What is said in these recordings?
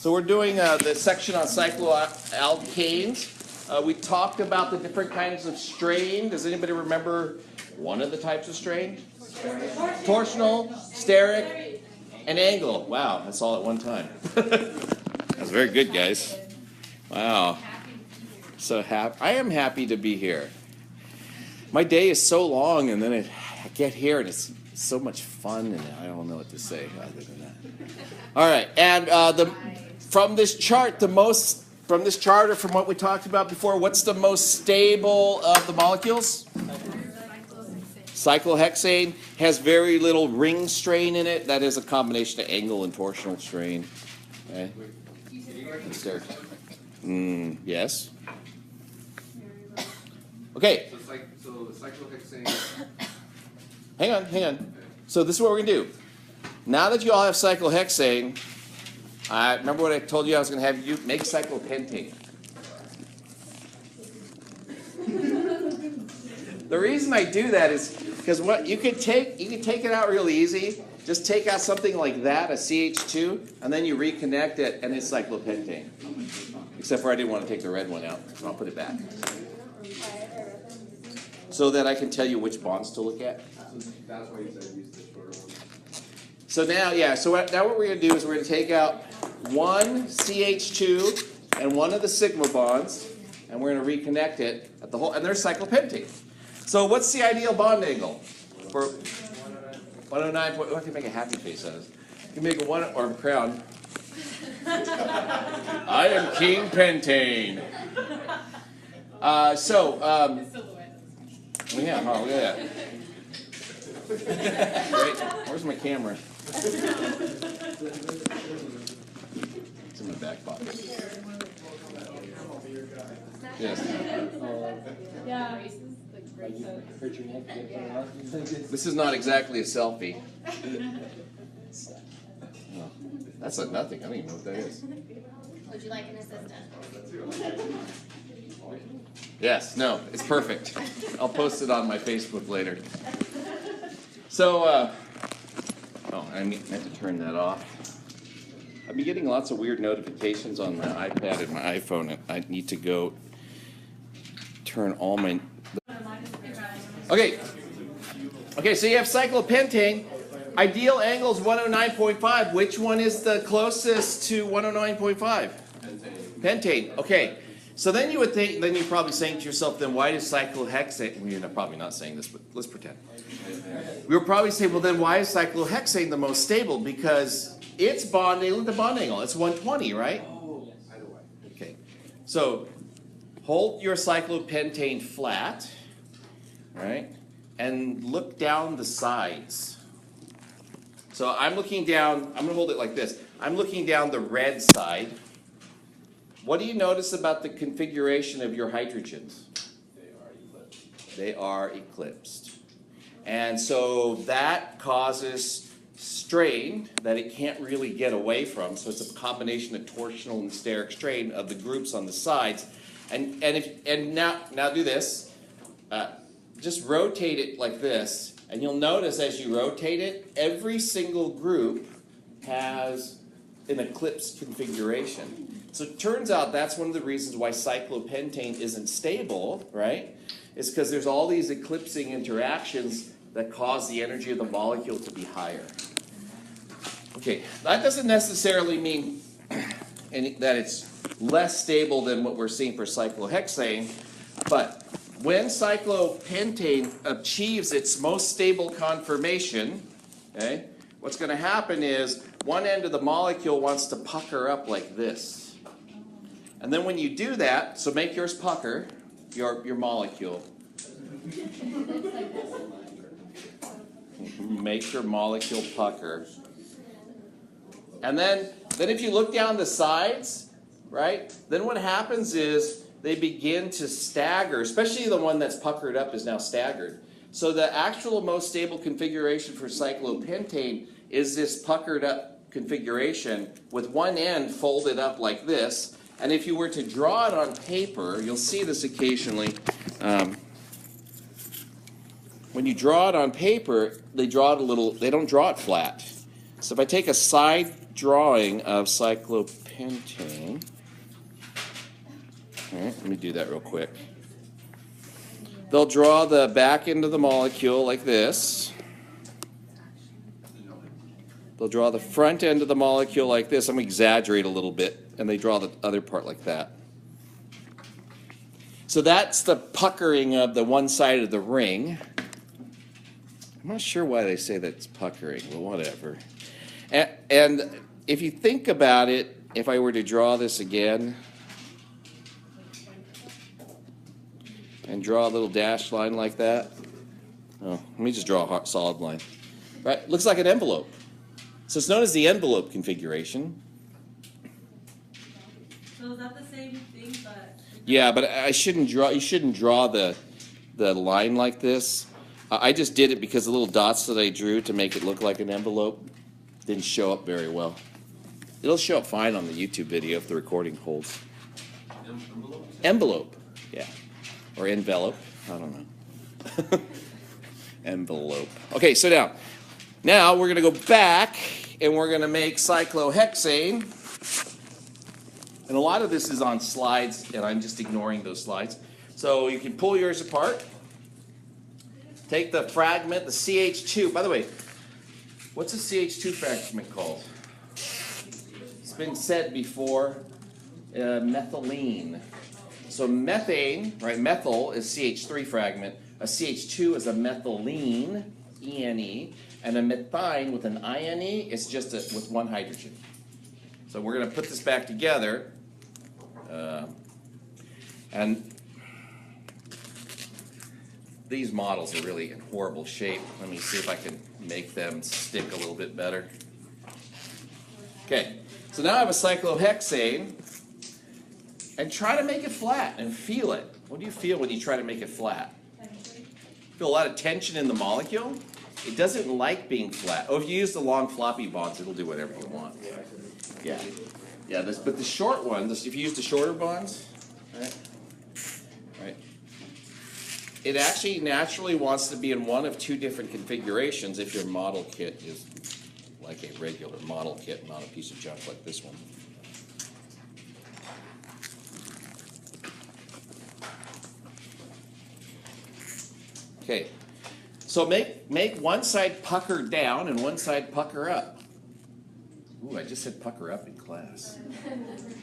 So we're doing the section on cycloalkanes. We talked about the different kinds of strain. Does anybody remember one of the types of strain? Torsional, steric, and angle. Wow, that's all at one time. That's very good, guys. Wow. So happy. I am happy to be here. My day is so long, and then I get here, and it's so much fun, and I don't know what to say other than that. All right, and from this chart, from this chart or from what we talked about before, what's the most stable of the molecules? Cyclohexane has very little ring strain in it. That is a combination of angle and torsional strain. Okay. Yes. Okay. So the cyclohexane. Hang on. So this is what we're gonna do. Now that you all have cyclohexane, remember what I told you I was going to have you make cyclopentane. The reason I do that is because what you can take it out really easy. Just take out something like that, a CH2, and then you reconnect it, and it's cyclopentane. Except for I didn't want to take the red one out, so I'll put it back. So that I can tell you which bonds to look at. That's why you said use the shorter one. So now what we're going to do is we're going to take out one CH2 and one of the sigma bonds, and we're going to reconnect it at the whole, and there's cyclopentane. So what's the ideal bond angle for 109? I can make a happy face out of this. You can make a one or a crown. I am King Pentane. Yeah, look at that. Great. Where's my camera? It's in my back pocket. Yes. This is not exactly a selfie. No, that's like nothing. I don't even know what that is. Would you like an assistant? Yes, no, it's perfect. I'll post it on my Facebook later. So, I meant to turn that off. I've been getting lots of weird notifications on my iPad and my iPhone, and I need to go turn all my... Okay, so you have cyclopentane. Ideal angle is 109.5. Which one is the closest to 109.5? Pentane. Okay. So then you would think, then you're probably saying to yourself, then why does cyclohexane, well, you're probably not saying this, but let's pretend. We would probably say, well, then why is cyclohexane the most stable? Because its bond angle, the bond angle, it's 120, right? Okay. So hold your cyclopentane flat, right? And look down the sides. So I'm looking down, I'm going to hold it like this. I'm looking down the red side. What do you notice about the configuration of your hydrogens? They are eclipsed. And so that causes strain that it can't really get away from. So it's a combination of torsional and steric strain of the groups on the sides. And now do this. Just rotate it like this. And you'll notice as you rotate it, every single group has an eclipsed configuration. So it turns out that's one of the reasons why cyclopentane isn't stable, right? It's because there's all these eclipsing interactions that cause the energy of the molecule to be higher. Okay, that doesn't necessarily mean that it's less stable than what we're seeing for cyclohexane, but when cyclopentane achieves its most stable conformation, okay, what's going to happen is one end of the molecule wants to pucker up like this. And then when you do that, so make yours pucker, your molecule. Make your molecule pucker. And then if you look down the sides, right, then what happens is they begin to stagger, especially the one that's puckered up is now staggered. So the actual most stable configuration for cyclopentane is this puckered up configuration with one end folded up like this. And if you were to draw it on paper, you'll see this occasionally. When you draw it on paper, they don't draw it flat. So if I take a side drawing of cyclopentane, all right, let me do that real quick. They'll draw the back end of the molecule like this. They'll draw the front end of the molecule like this. I'm going to exaggerate a little bit, and they draw the other part like that. So that's the puckering of the one side of the ring. I'm not sure why they say that's puckering, but whatever. And if you think about it, if I were to draw this again and draw a little dashed line like that. Oh, let me just draw a solid line. Right? Looks like an envelope. So it's known as the envelope configuration. So is that the same thing, but... Yeah, but I shouldn't draw. You shouldn't draw the line like this. I just did it because the little dots that I drew to make it look like an envelope didn't show up very well. It'll show up fine on the YouTube video if the recording holds. Envelope, yeah, or envelope. I don't know. Envelope. Okay, so now we're gonna go back and we're gonna make cyclohexane. And a lot of this is on slides, and I'm just ignoring those slides. So you can pull yours apart. Take the fragment, the CH2. By the way, what's a CH2 fragment called? It's been said before, methylene. So methane, right, methyl is CH3 fragment. A CH2 is a methylene, ENE. And a methine with an INE is just with one hydrogen. So we're going to put this back together. And these models are really in horrible shape. Let me see if I can make them stick a little bit better. Okay, so now I have a cyclohexane, and try to make it flat and feel it. What do you feel when you try to make it flat? Feel a lot of tension in the molecule? It doesn't like being flat. Oh, if you use the long floppy bonds, it'll do whatever you want. Yeah, yeah. But the short one, if you use the shorter bonds, right? It actually naturally wants to be in one of two different configurations if your model kit is like a regular model kit, not a piece of junk like this one. Okay, so make one side pucker down and one side pucker up. Ooh, I just said pucker up in class.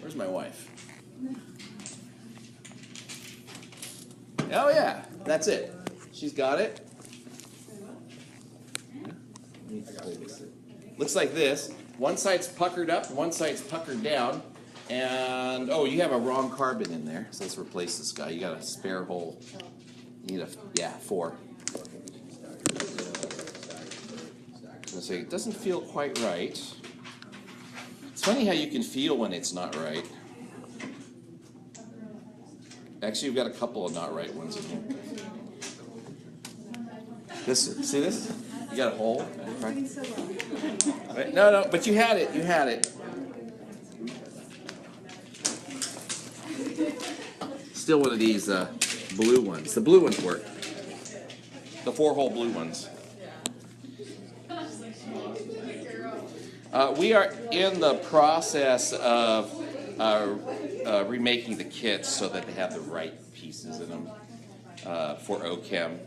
Where's my wife? Oh yeah, that's it. She's got it. Looks like this. One side's puckered up, one side's puckered down, and oh, you have a wrong carbon in there. So let's replace this guy. You got a spare hole. You need 4. So it doesn't feel quite right. It's funny how you can feel when it's not right. Actually, you've got a couple of not right ones in here. See this? You got a hole? Right? No, but you had it. You had it. Still one of these blue ones. The blue ones work. The 4-hole blue ones. We are in the process of remaking the kits so that they have the right pieces in them for Chem.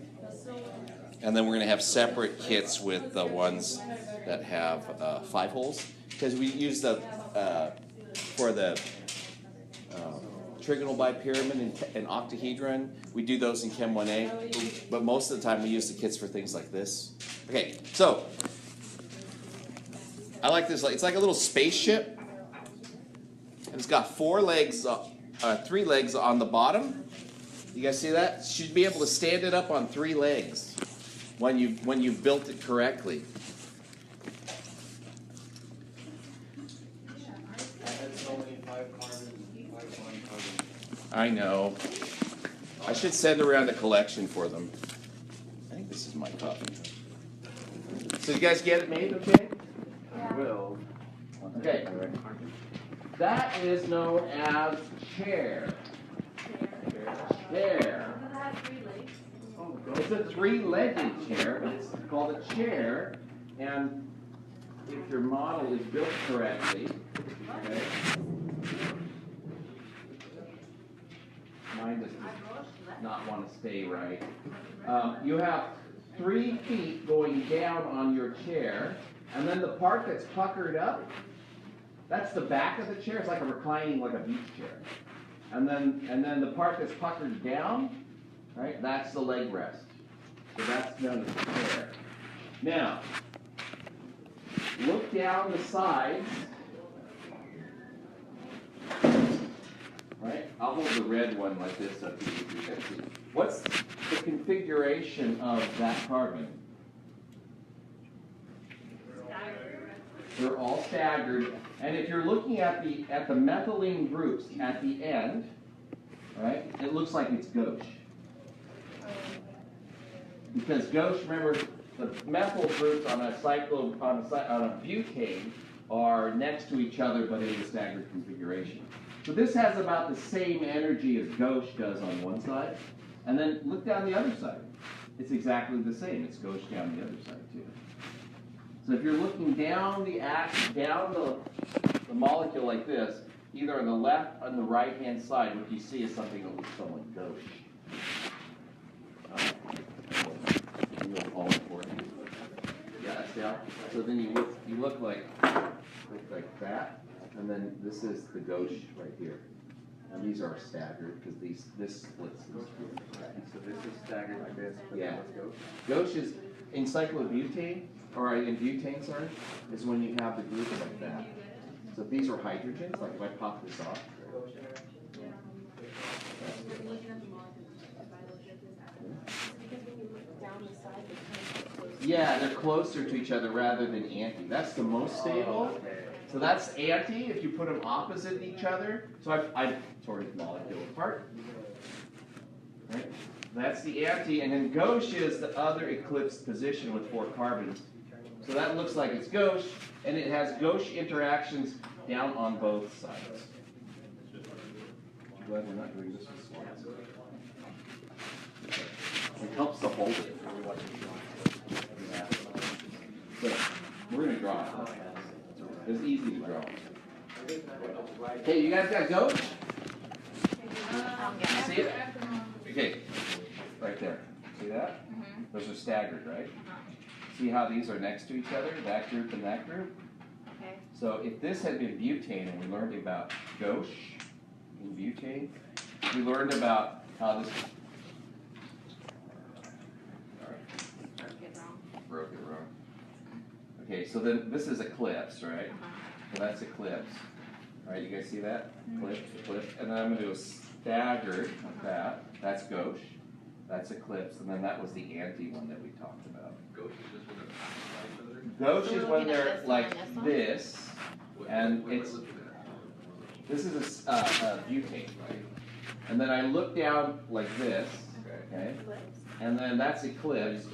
And then we're going to have separate kits with the ones that have 5 holes. Because we use the, for the trigonal bipyramid and octahedron, we do those in Chem 1A. But most of the time we use the kits for things like this. Okay, so I like this. It's like a little spaceship. And it's got 4 legs, 3 legs on the bottom. You guys see that? You should be able to stand it up on 3 legs when you've built it correctly. I know. I should send around a collection for them. I think this is my copy. So you guys get it made, okay? I will. Okay. That is known as chair. Chair. It's a 3-legged chair, but it's called a chair. And if your model is built correctly, okay? Mine does not want to stay right. You have 3 feet going down on your chair, and then the part that's puckered up, that's the back of the chair. It's like a reclining, like a beach chair. And then the part that's puckered down, right? That's the leg rest. So that's known as the chair. Now, look down the sides. Right? I'll hold the red one like this up here so you can see. What's the configuration of that carbon? They're all staggered. And if you're looking at the methylene groups at the end, right, it looks like it's gauche. Because gauche, remember, the methyl groups on a butane are next to each other but in a staggered configuration. So this has about the same energy as gauche does on one side. And then look down the other side. It's exactly the same. It's gauche down the other side too. So if you're looking down the molecule like this, either on the left or on the right-hand side, what you see is something that looks somewhat gauche. Yeah, yeah. So then you look like that. And then this is the gauche right here. And these are staggered because this splits these two. So this is staggered like this, but Yeah. let's go. Gauche is in cyclobutane, or in butane, sorry, is when you have the group like that. So if these are hydrogens, like if I pop this off. Yeah, they're closer to each other rather than anti. That's the most stable. So that's anti if you put them opposite each other. So I've tore the molecule apart. Right? That's the anti, and then gauche is the other eclipsed position with 4 carbons. So that looks like it's gauche, and it has gauche interactions down on both sides. I'm glad we're not doing this with slides. It helps to hold it. Yeah. So we're going to draw it. It's easy to draw. Okay, you guys got gauche? You see it? Okay, right there. See that? Those are staggered, right? See how these are next to each other, that group and that group? Okay. So if this had been butane and we learned about gauche in butane, we learned about how this... Broke it wrong. Okay, so then this is eclipse, right? So that's eclipse. All right, you guys see that? Eclipse. And then I'm going to do a staggered like that. That's gauche. That's eclipse. And then that was the anti one that we talked about. Gauche is just when they're passing each other. Gauche So is we're when looking at they're this like one and this one? this, and What am I it's looking at? this is a butane, right? And then I look down like this, okay? And then that's eclipse.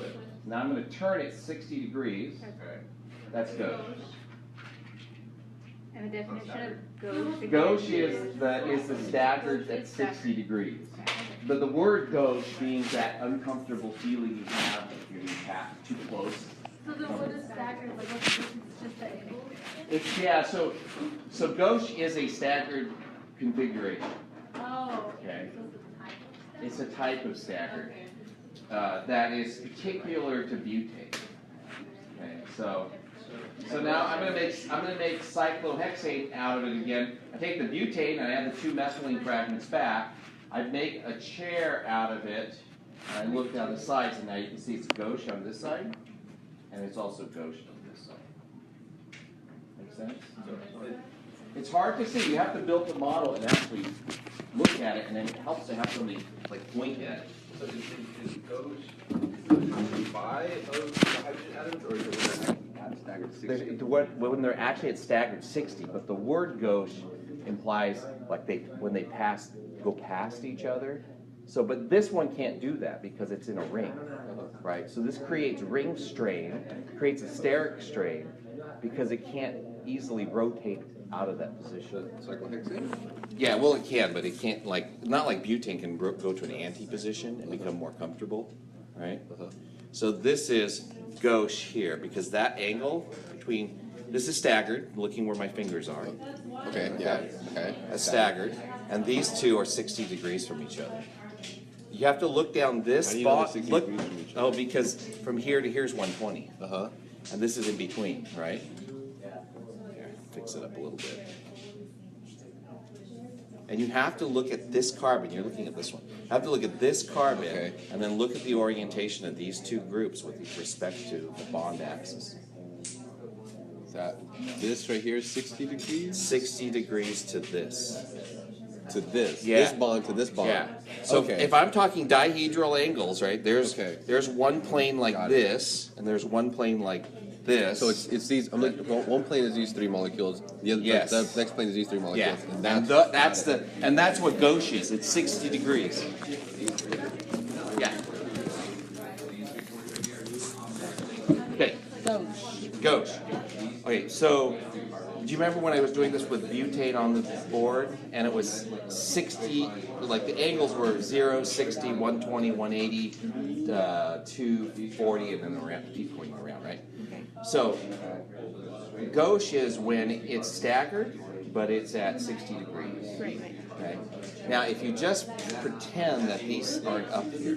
Now I'm going to turn it 60 degrees. Okay. That's gauche. And the definition of gauche. Gauche is the staggered at 60 degrees. But the word gauche means that uncomfortable feeling you have if you're too close. So then what is staggered, like what's the difference, just the angle? It's yeah. So gauche is a staggered configuration. Oh, Okay. so It's a type of staggered that is particular to butane. Okay. So now I'm gonna make cyclohexane out of it again. I take the butane and I add the 2 methylene fragments back. I make a chair out of it. And I look down the sides, and now you can see it's gauche on this side, and it's also gauche on this side. Make sense? It's hard to see. You have to build the model and actually look at it, and then it helps to have somebody like point at it. So is gauche by those hydrogen atoms, or is it when they're at staggered 60? When they're actually at staggered 60, but the word gauche implies like when they go past each other. So, but this one can't do that because it's in a ring, right? So this creates ring strain, creates a steric strain because it can't easily rotate out of that position. Cyclohexane? Yeah, well, it can, but it can't not like butane can go to an anti-position and become more comfortable, right? So this is gauche here because that angle between This is staggered, looking where my fingers are. Okay, yeah, okay. That's staggered. And these two are 60 degrees from each other. You have to look down this How do you know they're spot. 60 Look, degrees from each oh, because from here to here is 120. Uh-huh. And this is in between, right? Here, fix it up a little bit. And you have to look at this carbon. You're looking at this one. You have to look at this carbon Okay. and then look at the orientation of these two groups with respect to the bond axis. Is that this right here is 60 degrees? 60 degrees to this. To this. Yeah. This bond to this bond. Yeah. So okay. if I'm talking dihedral angles, right? There's Okay. there's one plane like Got it. this, and there's one plane like this. So it's these. I'm like, one plane is these three molecules. The other, Yes. the next plane is these three molecules. yeah, and that's what gauche is. It's 60 degrees. Yeah. Okay. Gauche. Okay, so do you remember when I was doing this with butane on the board and it was 60, like the angles were 0, 60, 120, 180, 240, and then around, keep going around, right? So gauche is when it's staggered, but it's at 60 degrees. Right. Okay. Now, if you just pretend that these aren't up here,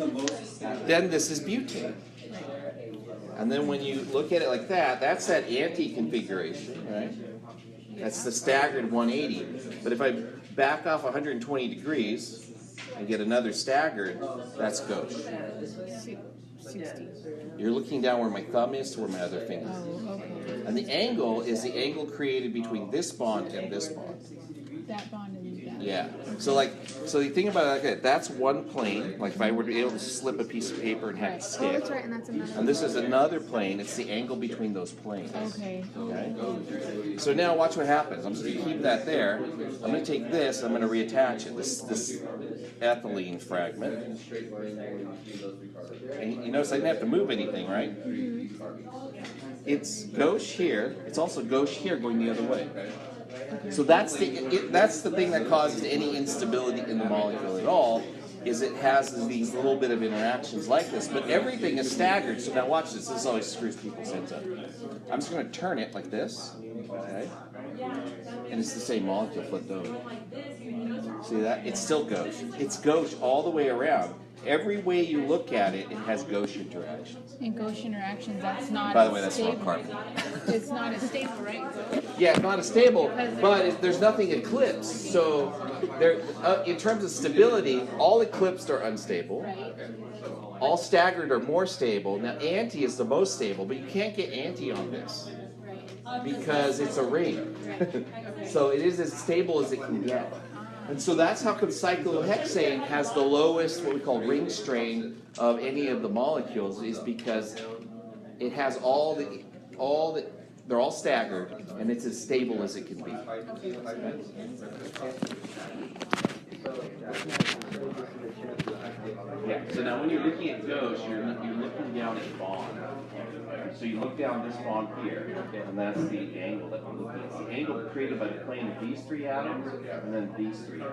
then this is butane. And then when you look at it like that, that's that anti-configuration, right? That's the staggered 180. But if I back off 120 degrees and get another staggered, that's gauche. 60. You're looking down where my thumb is to where my other finger is. Oh, okay. And the angle is the angle created between this bond and this bond. That bond and that. Yeah. So you think about it like that. That's one plane. Like if I were to be able to slip a piece of paper and have it Oh, stick. that's right, and that's another. And this is another plane. It's the angle between those planes. Okay. Okay. So now watch what happens. I'm just going to keep that there. I'm going to take this. I'm going to reattach it. This ethylene fragment. And you notice I didn't have to move anything, right? It's gauche here. It's also gauche here going the other way. So that's the thing that causes any instability in the molecule at all, is it has these little bit of interactions like this, but everything is staggered. So now watch this. This always screws people's heads up. I'm just going to turn it like this, okay? And it's the same molecule flipped over. See that? It's still gauche. It's gauche all the way around. Every way you look at it, it has gauche interactions. In gauche interactions, that's not. By the way, that's stable. not carbon. It's not as stable, right? Yeah, it's not as stable, but there's nothing eclipsed. So, there, in terms of stability, all eclipsed are unstable. Right. All staggered are more stable. Now, anti is the most stable, but you can't get anti on this because it's a ring. So it is as stable as it can get. And so that's how come cyclohexane has the lowest, what we call ring strain of any of the molecules, is because it has they're all staggered, and it's as stable as it can be. Yeah, so now when you're looking at gauche, you're looking down at bond. So you look down this bond here, and that's the angle that we're looking at. It's the angle created by the plane of these three atoms, and then these three. No,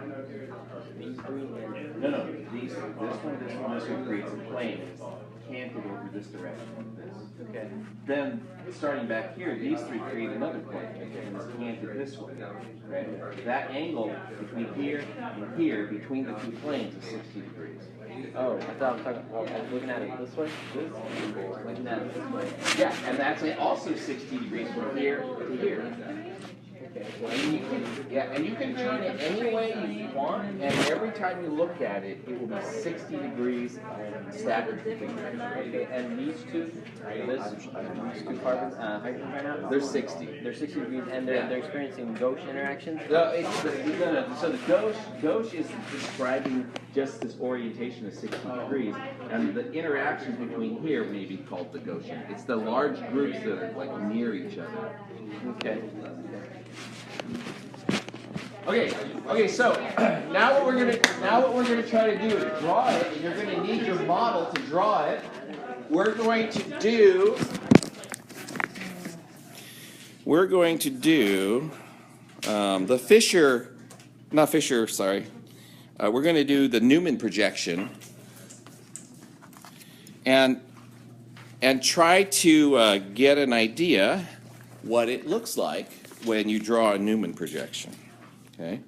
these three. This one creates a plane. It's canted over this direction like this. Okay. Then, starting back here, these three create another plane, and it's canted this way. Okay. That angle between here and here, between the two planes, is 60 degrees. Oh, I thought I was looking at it this way. Looking at it this way. Yeah, and that's also 60 degrees from here to here. And you can turn it any way you want, and every time you look at it, it will be 60 degrees staggered configuration. Okay, and these two carbons, hydrogen right now, They're 60. they're 60 degrees, and they're experiencing gauche interactions. No, so the gauche is describing just this orientation of 60 degrees, and the interactions between here may be called the Gaussian. It's the large groups that are like near each other. Okay. Okay, so now what we're gonna try to do is draw it, and you're gonna need your model to draw it. We're going to do the Fisher, not Fisher, sorry. We're going to do the Newman projection and try to get an idea what it looks like when you draw a Newman projection. Okay?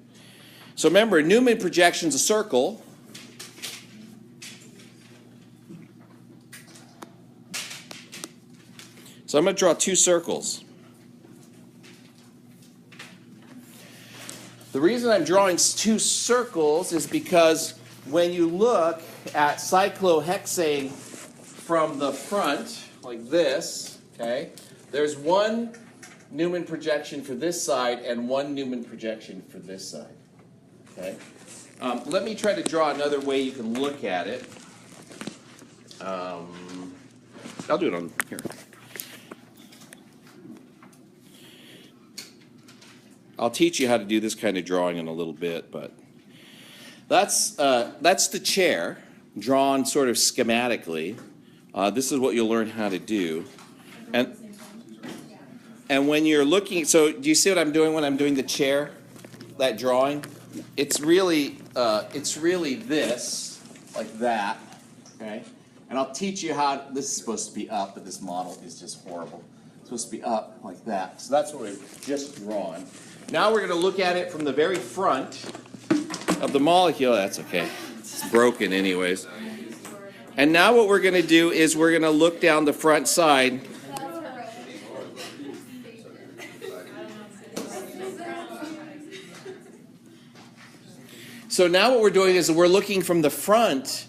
So remember, a Newman projection's a circle. So I'm going to draw two circles. The reason I'm drawing two circles is because when you look at cyclohexane from the front, like this, okay, there's one Newman projection for this side and one Newman projection for this side. Okay? Let me try to draw another way you can look at it. I'll do it on here. I'll teach you how to do this kind of drawing in a little bit, but that's the chair drawn sort of schematically. This is what you'll learn how to do, and when you're looking, so do you see what I'm doing when I'm doing the chair, that drawing? It's really this, like that, okay? And I'll teach you how. This is supposed to be up, but this model is just horrible. It's supposed to be up like that. So that's what we've just drawn. Now we're going to look at it from the very front of the molecule. That's okay. It's broken anyways. And now what we're going to do is we're going to look down the front side. So now what we're doing is we're looking from the front,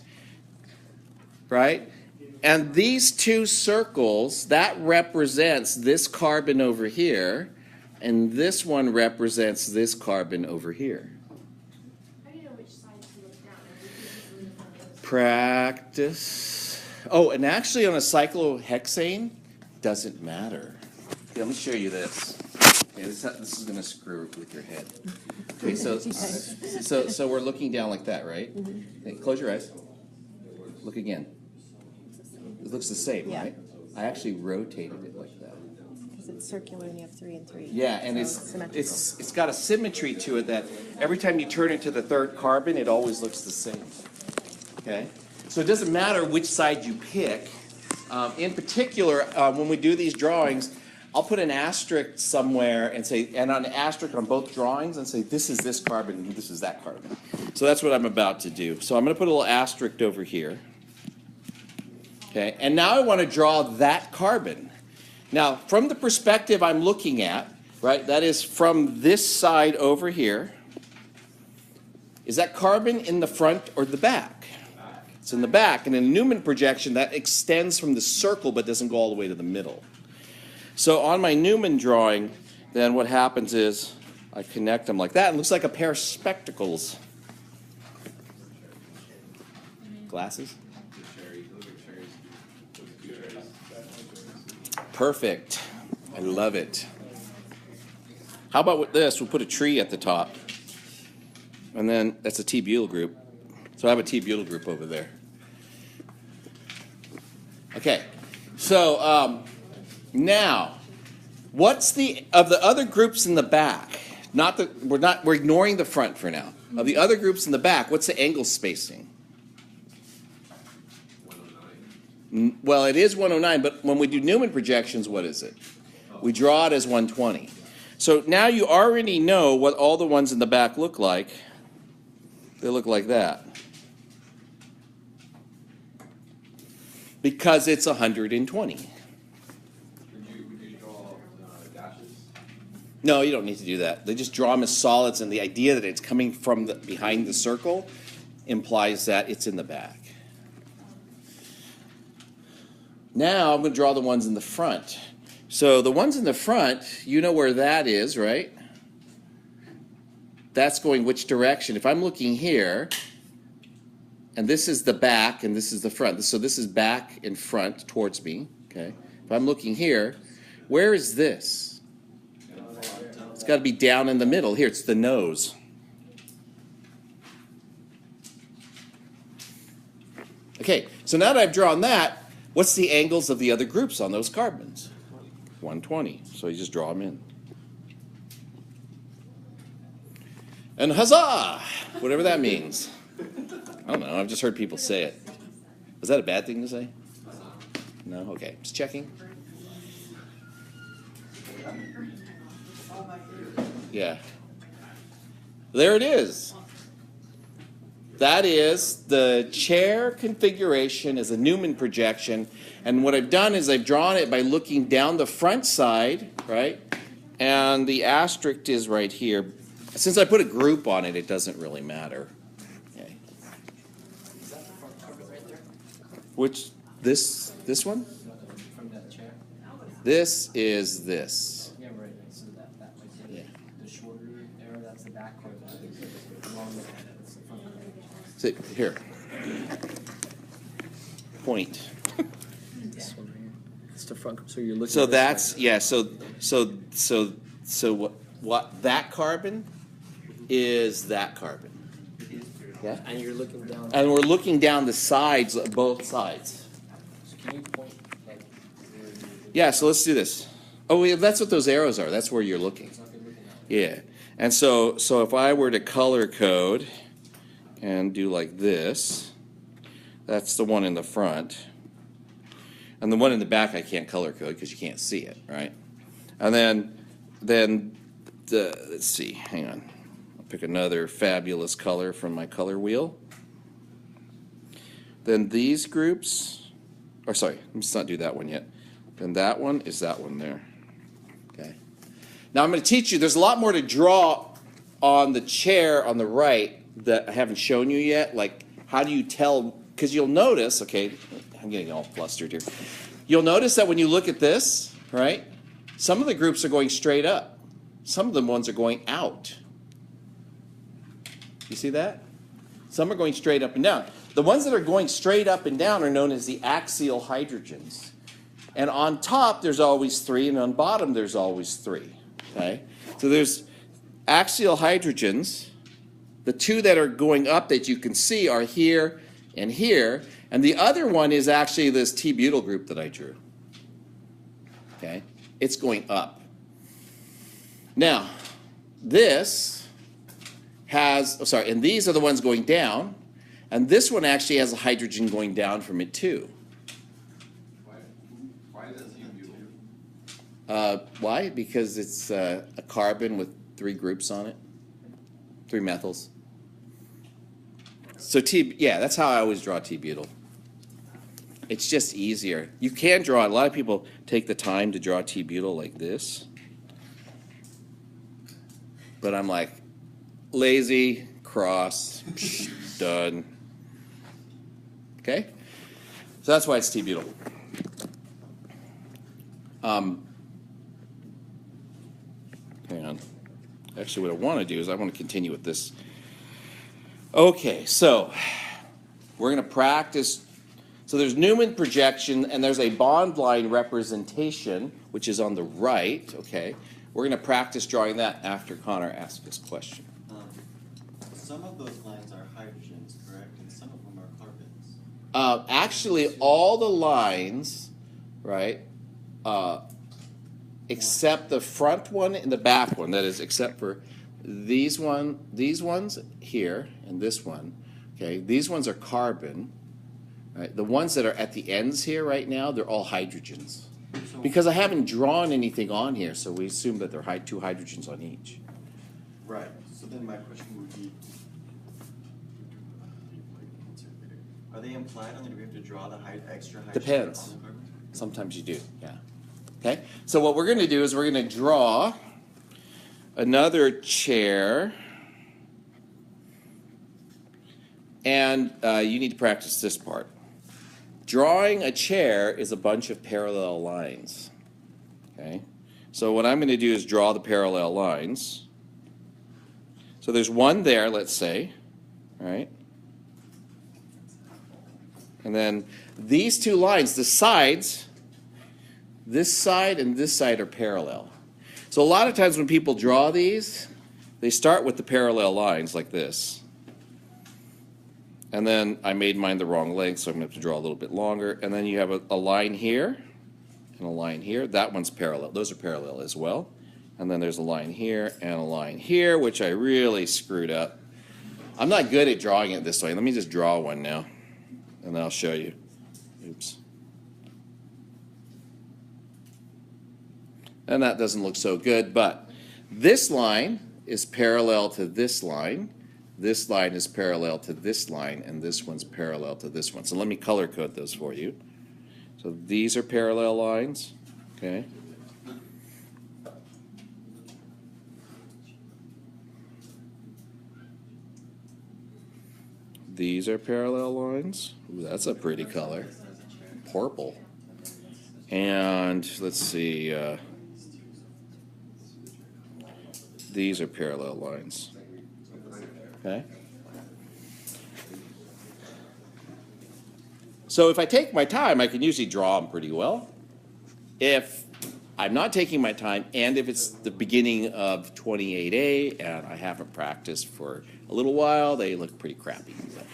right? And these two circles, that represents this carbon over here. And this one represents this carbon over here. How do you know which side to look down? Practice. Oh, and actually on a cyclohexane, doesn't matter. Okay, let me show you this. Okay, this is going to screw with your head. Okay, so we're looking down like that, right? Okay, close your eyes. Look again. It looks the same, right? I actually rotated it like that. It's circular and you have 3 and 3. Yeah, and it's got a symmetry to it that every time you turn it to the third carbon, it always looks the same. Okay? So it doesn't matter which side you pick. In particular, when we do these drawings, I'll put an asterisk somewhere and say, and on an asterisk on both drawings and say, this is this carbon and this is that carbon. So that's what I'm about to do. So I'm going to put a little asterisk over here. Okay, and now I want to draw that carbon. Now, from the perspective I'm looking at, right, that is from this side over here, is that carbon in the front or the back? It's in the back. And in a Newman projection, that extends from the circle but doesn't go all the way to the middle. So on my Newman drawing, then what happens is I connect them like that. It looks like a pair of spectacles. Glasses? Perfect. I love it. How about with this? We'll put a tree at the top. And then that's a T-butyl group. So I have a T-butyl group over there. Okay. So now, what's of the other groups in the back? We're ignoring the front for now. Of the other groups in the back, what's the angle spacing? Well, it is 109, but when we do Newman projections, what is it? We draw it as 120. So now you already know what all the ones in the back look like. They look like that. Because it's 120. Would you draw dashes? No, you don't need to do that. They just draw them as solids, and the idea that it's coming from behind the circle implies that it's in the back. Now I'm going to draw the ones in the front. So the ones in the front, you know where that is, right? That's going which direction? If I'm looking here, and this is the back and this is the front. So this is back and front towards me, okay? If I'm looking here, where is this? It's got to be down in the middle. Here, it's the nose. Okay, so now that I've drawn that, what's the angles of the other groups on those carbons? 120. So you just draw them in. And huzzah! Whatever that means. I don't know. I've just heard people say it. Is that a bad thing to say? No? Okay. Just checking. Yeah. There it is. That is the chair configuration as a Newman projection. And what I've done is I've drawn it by looking down the front side, right? And the asterisk is right here. Since I put a group on it, it doesn't really matter. Okay. Is that the front cover right there? Which, this one? From that chair? This is this. Yeah, right. So that right there. Yeah. The shorter arrow, that's the back cover. The long look at it, that's the front cover. See, here. Point. This one right here. It's the front cover. So you're looking So at this that's, way. yeah, so what that carbon is that carbon. Yeah? And you're looking down. And we're looking down the sides, both sides. So can you point like where you're looking? Yeah, so let's do this. Oh, yeah, that's what those arrows are. That's where you're looking. It's not good looking at. Yeah. And so if I were to color code and do like this, that's the one in the front. And the one in the back I can't color code because you can't see it, right? And then let's see, hang on. I'll pick another fabulous color from my color wheel. Then these groups, or sorry, let's not do that one yet. Then that one is that one there. Okay. Now I'm going to teach you, there's a lot more to draw on the chair on the right that I haven't shown you yet. Like, how do you tell, because you'll notice, okay, I'm getting all flustered here. You'll notice that when you look at this, right, some of the groups are going straight up. Some of the ones are going out. You see that? Some are going straight up and down. The ones that are going straight up and down are known as the axial hydrogens. And on top, there's always 3, and on bottom, there's always 3. Okay? So there's axial hydrogens. The 2 that are going up that you can see are here and here. And the other one is actually this T-butyl group that I drew. Okay? It's going up. Now, this has, and these are the ones going down. And this one actually has a hydrogen going down from it too. Why is that T-butyl? Why? Because it's a carbon with 3 groups on it. 3 methyls. So that's how I always draw T-butyl. It's just easier. You can draw, a lot of people take the time to draw T-butyl like this. But I'm like, lazy, cross, done. Okay? So that's why it's T-butyl. Hang on. Actually, what I want to do is I want to continue with this. Okay, so we're going to practice. So there's Newman projection, and there's a bond line representation, which is on the right. Okay, we're going to practice drawing that after Connor asks this question. Some of those lines are hydrogens, correct? And some of them are carbons. Actually, all the lines, right, except the front one and the back one. That is, except for these ones here, and this one. Okay, these ones are carbon. Right, the ones that are at the ends here right now, they're all hydrogens. Because I haven't drawn anything on here, so we assume that there are 2 hydrogens on each. Right. So then my question would be, are they implied on it? Do we have to draw the extra hydrogen Depends. on the carbon? Sometimes you do, yeah. Okay, so what we're going to do is we're going to draw another chair, and you need to practice this part. Drawing a chair is a bunch of parallel lines. Okay, so what I'm going to do is draw the parallel lines. So there's one there, let's say, right? And then these 2 lines, the sides, this side and this side are parallel. So a lot of times when people draw these, they start with the parallel lines like this. And then I made mine the wrong length, so I'm going to have to draw a little bit longer. And then you have a line here and a line here. That one's parallel. Those are parallel as well. And then there's a line here and a line here, which I really screwed up. I'm not good at drawing it this way. Let me just draw one now, and then I'll show you. Oops. And that doesn't look so good, but This line is parallel to this line. This line is parallel to this line, and this one's parallel to this one. So let me color code those for you. So these are parallel lines, okay? These are parallel lines. Ooh, that's a pretty color. Purple. And let's see, these are parallel lines. Okay? So if I take my time, I can usually draw them pretty well. If I'm not taking my time, and if it's the beginning of 28A and I haven't practiced for a little while, they look pretty crappy. But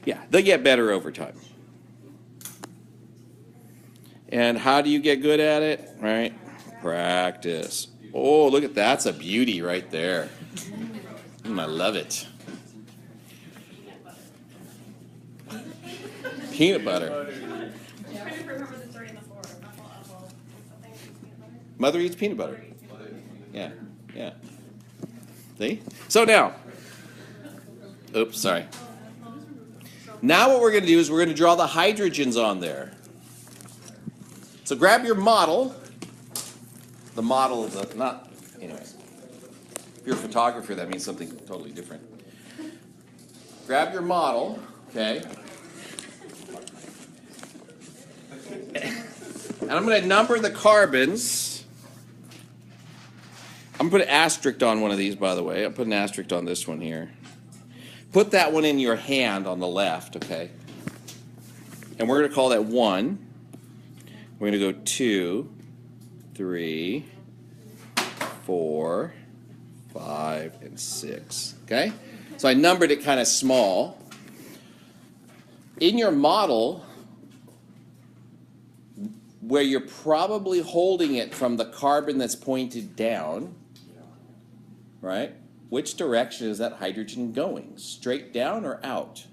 yeah, they'll get better over time. And how do you get good at it? Right? Practice. Oh, look at that. That's a beauty right there. I love it. Peanut butter. Mother eats peanut butter. Yeah, yeah. See? So now, oops, sorry. Now what we're going to do is we're going to draw the hydrogens on there. So grab your model. The model of the, not, anyways. If you're a photographer, that means something totally different. Grab your model, okay? And I'm going to number the carbons. I'm going to put an asterisk on one of these, by the way. I'll put an asterisk on this one here. Put that one in your hand on the left, okay? And we're going to call that 1. We're going to go 2, 3, 4, 5, and 6, okay? So I numbered it kind of small. In your model, where you're probably holding it from the carbon that's pointed down, right? Which direction is that hydrogen going? Straight down or out?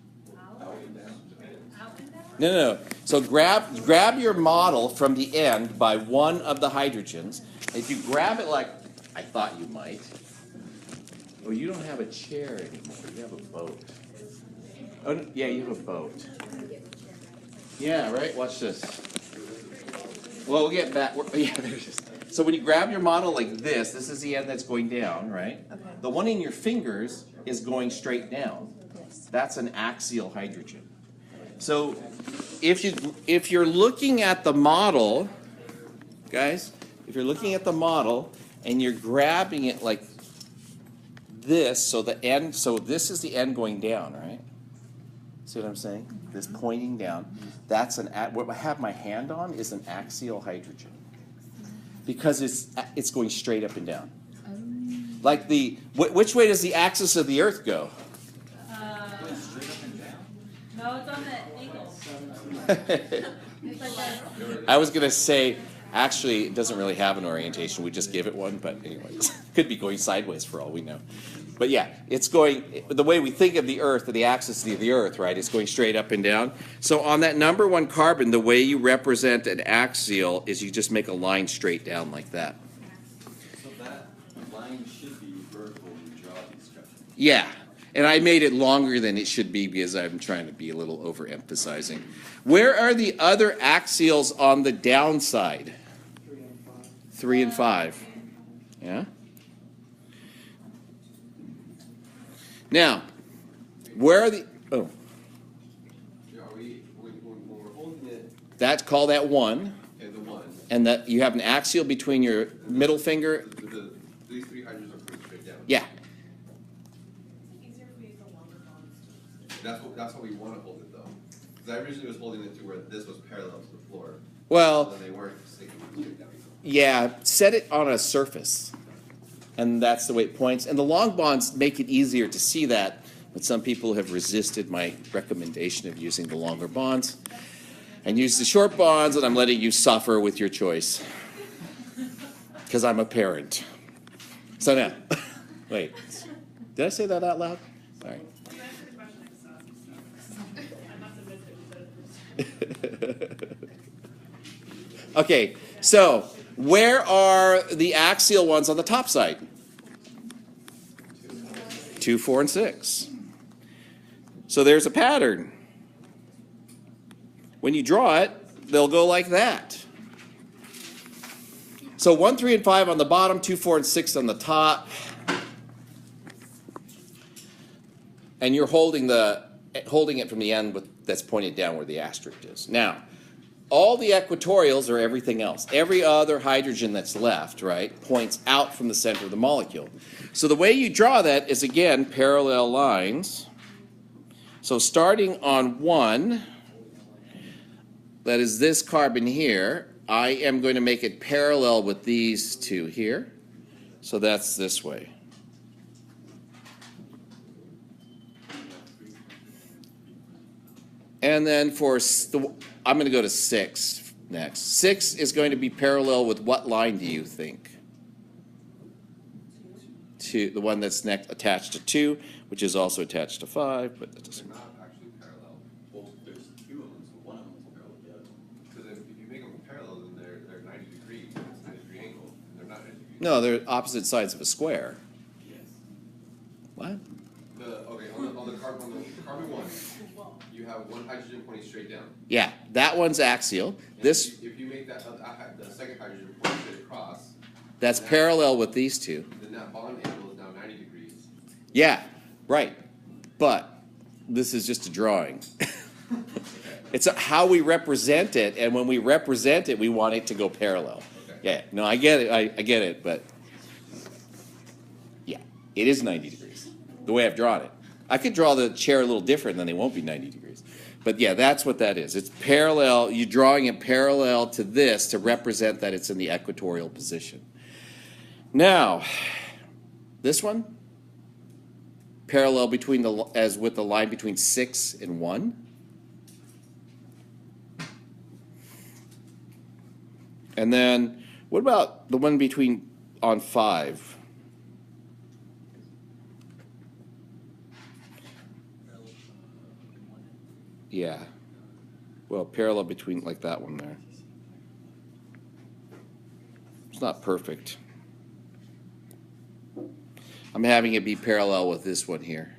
No. So grab your model from the end by one of the hydrogens. If you grab it like I thought you might, oh, you don't have a chair anymore. You have a boat. Oh, no, yeah, you have a boat. Yeah, right? Watch this. Well, we'll get back. Yeah, there's just. So when you grab your model like this is the end that's going down, right? Okay. The one in your fingers is going straight down. Yes. That's an axial hydrogen. So if you're looking at the model, guys, if you're looking at the model and you're grabbing it like this, so this is the end going down, right? See what I'm saying? This pointing down. That's what I have my hand on is an axial hydrogen. Because it's going straight up and down. Like which way does the axis of the Earth go? No, it's on the angle. It's like that. I was gonna say, actually, it doesn't really have an orientation. We just give it one, but anyways, could be going sideways for all we know. But yeah, it's going the way we think of the Earth, or the axis of the Earth, right? It's going straight up and down. So on that number 1 carbon, the way you represent an axial is you just make a line straight down like that. So that line should be vertical when you draw these structures. Yeah, and I made it longer than it should be because I'm trying to be a little overemphasizing. Where are the other axials on the downside? 3 and 5. Yeah? Now, where are the, oh, Yeah, when we're holding it, that's call that 1, okay, the 1, and that you have an axial between your middle finger. these 3 hydrogens are going straight down. Yeah, That's how we want to hold it though. Because I originally was holding it to where this was parallel to the floor. well, So then they weren't sticking straight down. yeah, set it on a surface, and that's the way it points. And the long bonds make it easier to see that, but some people have resisted my recommendation of using the longer bonds and use the short bonds, and I'm letting you suffer with your choice because I'm a parent. So now, wait, did I say that out loud? Sorry. Okay, so where are the axial ones on the top side? 2, 4, and 6. So there's a pattern. When you draw it, they'll go like that. So 1, 3, and 5 on the bottom, 2, 4, and 6 on the top. And you're holding it from the end that's pointed down where the asterisk is. Now, all the equatorials are everything else. Every other hydrogen that's left, right, points out from the center of the molecule. So the way you draw that is, again, parallel lines. So starting on 1, that is this carbon here, I am going to make it parallel with these two here. So that's this way. And then I'm going to go to 6 next. 6 is going to be parallel with what line do you think? To the one that's next attached to 2, which is also attached to 5, but that doesn't matter. Not actually parallel. Well, there's two of them, so one of them is parallel with the other. Because if you make them parallel, then they're 90 degrees. It's a 90-degree angle. And they're not 90 degrees. No, they're opposite sides of a square. Yes. What? On the carbon 1, you have one hydrogen pointing straight down. Yeah, that one's axial. And This if you make that the second hydrogen pointing straight across, that's parallel with these two. then that bond angle is now 90 degrees. Yeah, right. But this is just a drawing. It's how we represent it, and when we represent it, we want it to go parallel. Okay. Yeah, no, I get it. I get it, but yeah, it is 90 degrees the way I've drawn it. I could draw the chair a little different, then they won't be 90 degrees. But yeah, that's what that is. It's parallel. You're drawing it parallel to this to represent that it's in the equatorial position. Now, this one, parallel between as with the line between 6 and 1. And then, what about the one between on 5? Yeah. Well, parallel between like that one there. It's not perfect. I'm having it be parallel with this one here.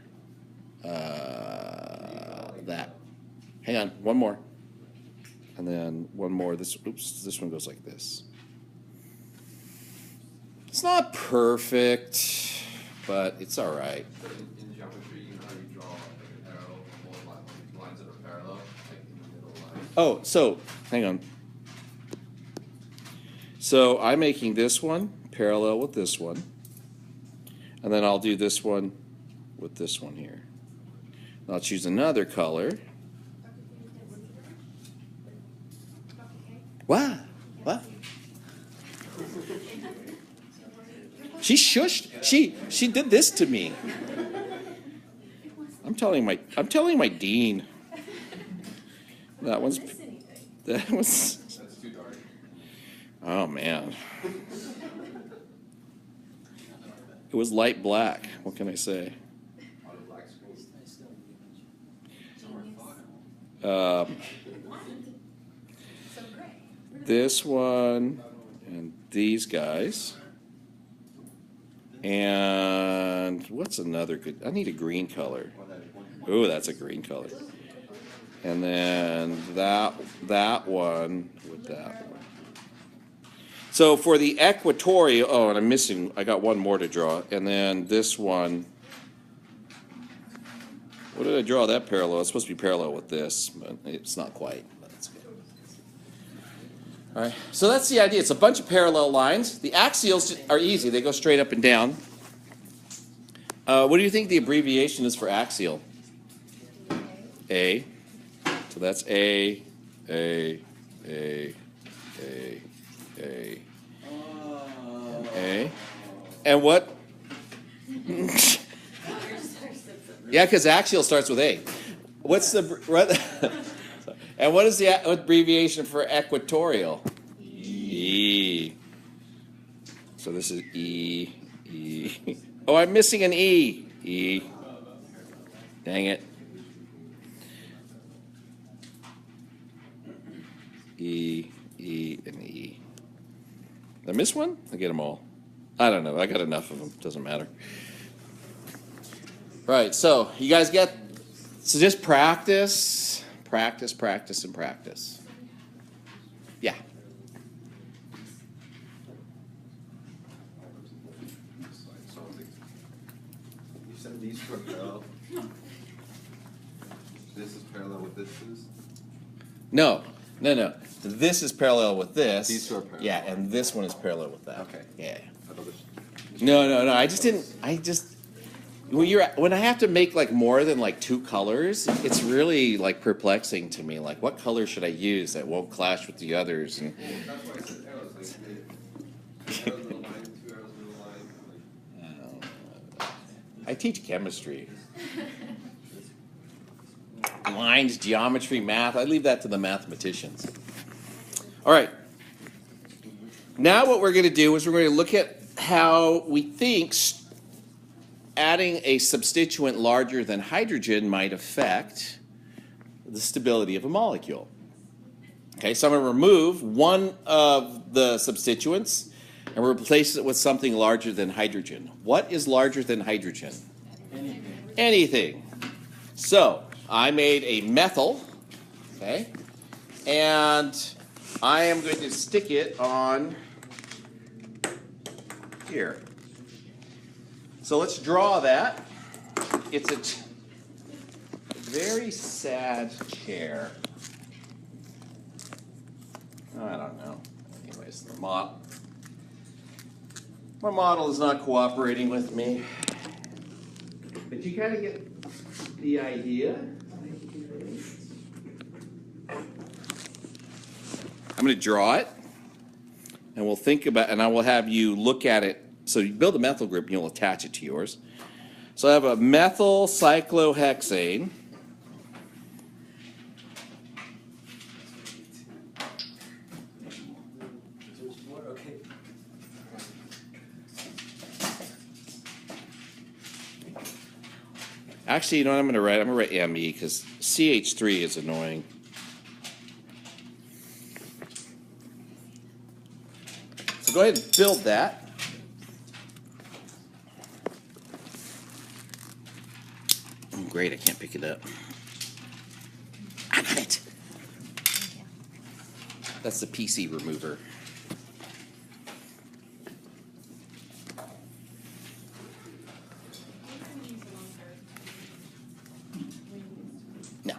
That. Hang on, one more. And then one more. This one goes like this. It's not perfect, but it's all right. So in geometry, you know how you draw like an arrow on both lines that are parallel, like in the middle line. Oh, so hang on. So I'm making this one parallel with this one, and then I'll do this one with this one here. And I'll choose another color. What? What? She shushed. She did this to me. I'm telling my dean. That was. That's too dark. Oh man. It was light black. What can I say? On a black screen. This one and these guys. And what's another good? I need a green color. Ooh, that's a green color. And then that one with that one. So for the equatorial, oh, and I got one more to draw. And then this one, what did I draw that parallel? It's supposed to be parallel with this, but it's not quite. But it's good. All right, so that's the idea. It's a bunch of parallel lines. The axials are easy. They go straight up and down. What do you think the abbreviation is for axial? A. So that's A. And A. And what? Yeah, because axial starts with A. What's the and what is the abbreviation for equatorial? E. So this is E. Oh, I'm missing an E. E. Dang it. E, and E. Did I miss one? I get them all. I don't know. I got enough of them. Doesn't matter. Right, so you guys get, so just practice, practice, practice, and practice. Yeah. So you said these two are parallel. This is parallel with this is? No. This is parallel with this. These two are parallel. Yeah, and this one is parallel with that. Okay. Yeah. I thought this. No. When I have to make like more than like two colors, it's really like perplexing to me. Like, what color should I use that won't clash with the others? And That's why I said arrows. Like, arrows in a line, two arrows in a line. I teach chemistry. Lines, geometry, math. I leave that to the mathematicians. All right. Now what we're going to do is we're going to look at how we think adding a substituent larger than hydrogen might affect the stability of a molecule. Okay, so I'm going to remove one of the substituents and replace it with something larger than hydrogen. What is larger than hydrogen? Anything. So I made a methyl, okay, and I am going to stick it on here. So let's draw that. It's a very sad chair. I don't know. Anyways, my model is not cooperating with me. But you kind of get the idea. I'm going to draw it, and we'll think about, and I will have you look at it. So you build a methyl group, and you'll attach it to yours. So I have a methyl cyclohexane. Actually, you know what I'm going to write? I'm going to write ME because CH3 is annoying. So go ahead and build that. Oh, great, I can't pick it up. I got it. That's the PC remover. No.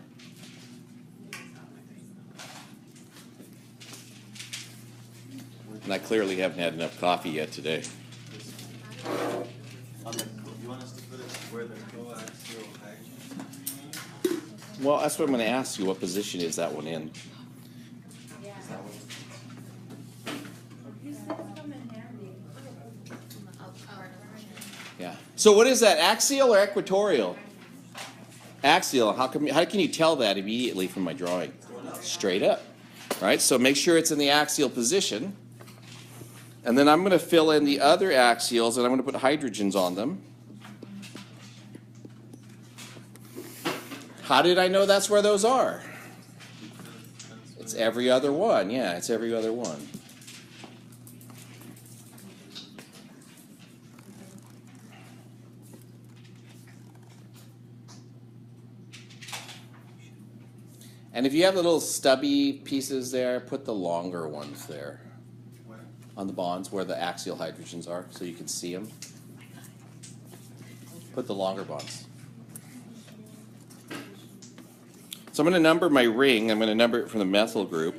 And I clearly haven't had enough coffee yet today. You want us to put it where the coaxial hydrogen? Well, that's what I'm going to ask you. What position is that one in? Yeah. So what is that? Axial or equatorial? Axial. How can you tell that immediately from my drawing? Straight up. Right? So make sure it's in the axial position. And then I'm going to fill in the other axials, and I'm going to put hydrogens on them. How did I know that's where those are? It's every other one. Yeah, it's every other one. And if you have the little stubby pieces there, put the longer ones there. On the bonds where the axial hydrogens are, so you can see them. Put the longer bonds. So I'm going to number my ring. I'm going to number it from the methyl group.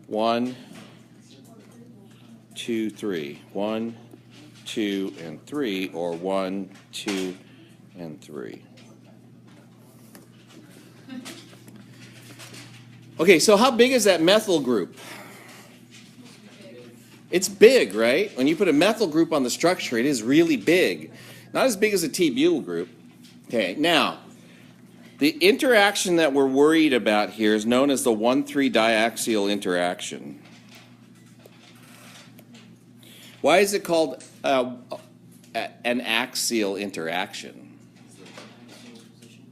1, 2, 3. 1, 2, and 3, or 1, 2, and 3. Okay, so how big is that methyl group? It's big, right? When you put a methyl group on the structure, it is really big. Not as big as a T-butyl group. Okay, now, the interaction that we're worried about here is known as the 1,3 diaxial interaction. Why is it called an axial interaction?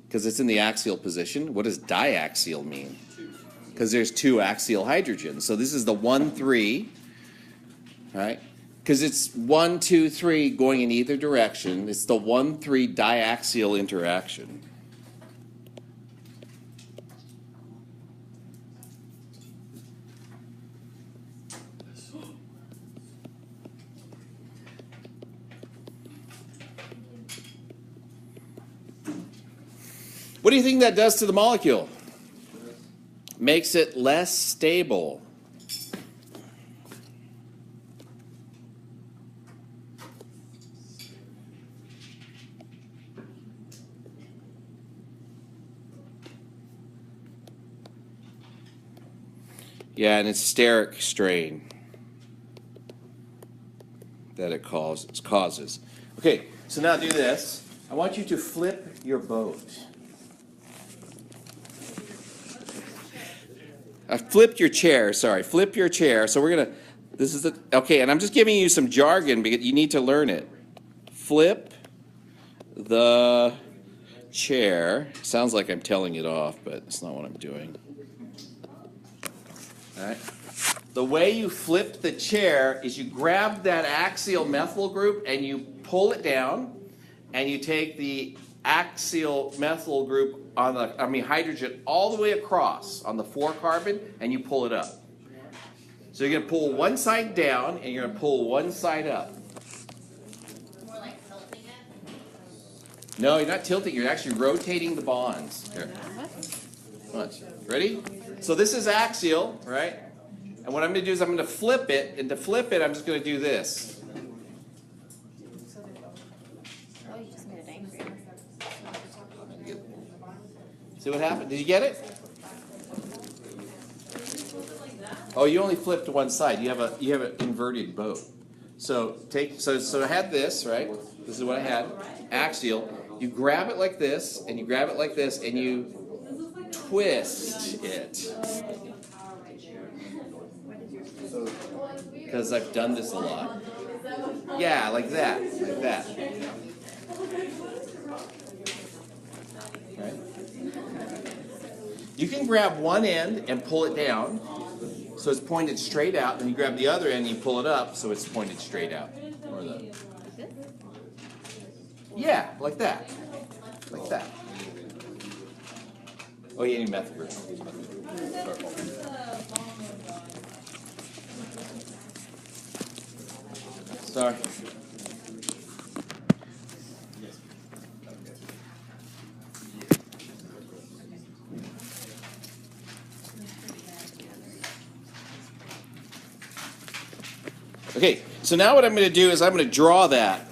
Because it's in the axial position. What does diaxial mean? Because there's two axial hydrogens. So this is the 1,3. Right? Because it's 1, 2, 3 going in either direction. It's the 1, 3 diaxial interaction. What do you think that does to the molecule? Makes it less stable. Yeah, an steric strain that it causes. Okay, so now do this. I want you to flip your boat. I flipped your chair, sorry. Flip your chair. So we're going to, this is the, okay, and I'm just giving you some jargon because you need to learn it. Flip the chair. Sounds like I'm telling it off, but it's not what I'm doing. All right. The way you flip the chair is you grab that axial methyl group and you pull it down, and you take the axial methyl group on the, hydrogen all the way across on the 4 carbon, and you pull it up. So you're going to pull one side down, and you're going to pull one side up. More like tilting it? No, you're not tilting. You're actually rotating the bonds. Here. Watch. Ready? So this is axial, right? And what I'm going to do is I'm going to flip it, and to flip it, I'm just going to do this. Oh, you just made it angry. See what happened? Did you get it? Oh, you only flipped one side. You have an inverted boat. So I had this, right? This is what I had. Axial. You grab it like this, and you grab it like this, and you twist it. Because I've done this a lot. Yeah, like that. Like that. Right? You can grab one end and pull it down so it's pointed straight out, and you grab the other end and you pull it up so it's pointed straight out. Or the, yeah, like that. Like that. Oh, you need methyl group. Sorry. Okay, so now what I'm going to do is I'm going to draw that.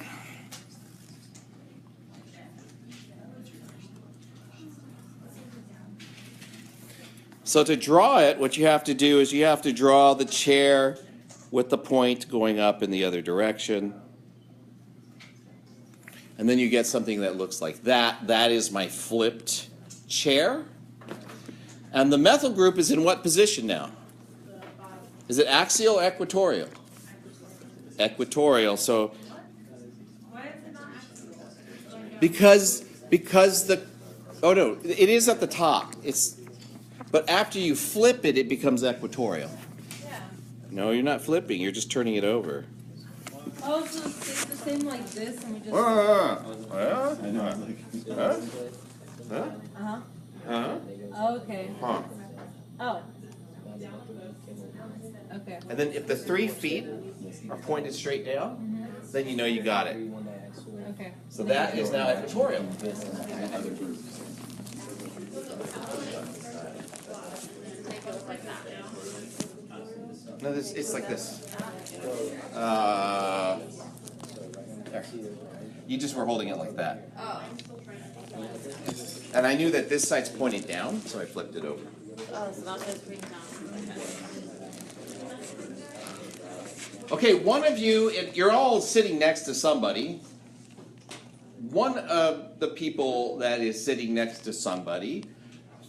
So to draw it, what you have to do is you have to draw the chair with the point going up in the other direction. And then you get something that looks like that. That is my flipped chair. And the methyl group is in what position now? Is it axial or equatorial? Equatorial. So because the, oh no, it is at the top. But after you flip it, it becomes equatorial. Yeah. No, you're not flipping. You're just turning it over. Oh, so it's the same like this, and we just. Okay. Huh. Oh. Okay. And then if the 3 feet are pointed straight down, then you know you got it. Okay. So that is now equatorial. No, it's like this. There. You just were holding it like that. Oh. And I knew that this side's pointed down, so I flipped it over. Oh, so that's just bring down. Okay, one of you, you're all sitting next to somebody. One of the people that is sitting next to somebody,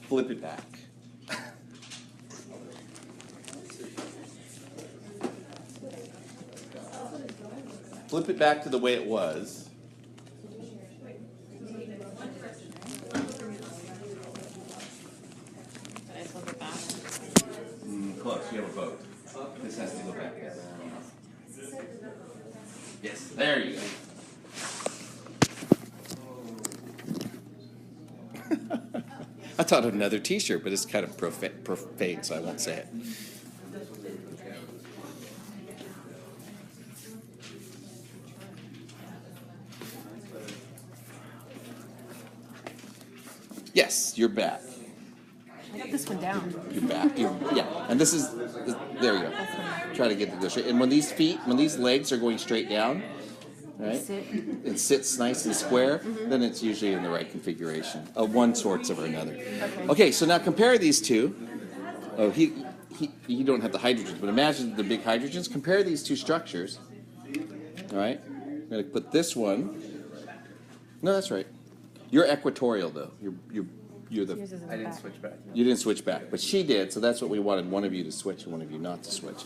flip it back. Flip it back to the way it was. Close, you have a boat. This has to go back. Yes, there you go. I thought of another T-shirt, but it's kind of profane, so I won't say it. Yes, you're back. I got this one down. You're back. Yeah, and this is there you go. Try to get to go straight. And when these legs are going straight down, right? It sits nice and square. Then it's usually in the right configuration of one sorts or another. Okay, so now compare these two. Oh, you don't have the hydrogens, but imagine the big hydrogens. Compare these two structures. All right, I'm going to put this one. No, that's right. You're equatorial though. You're the. I didn't switch back. You didn't switch back, but she did, so that's what we wanted. One of you to switch and one of you not to switch.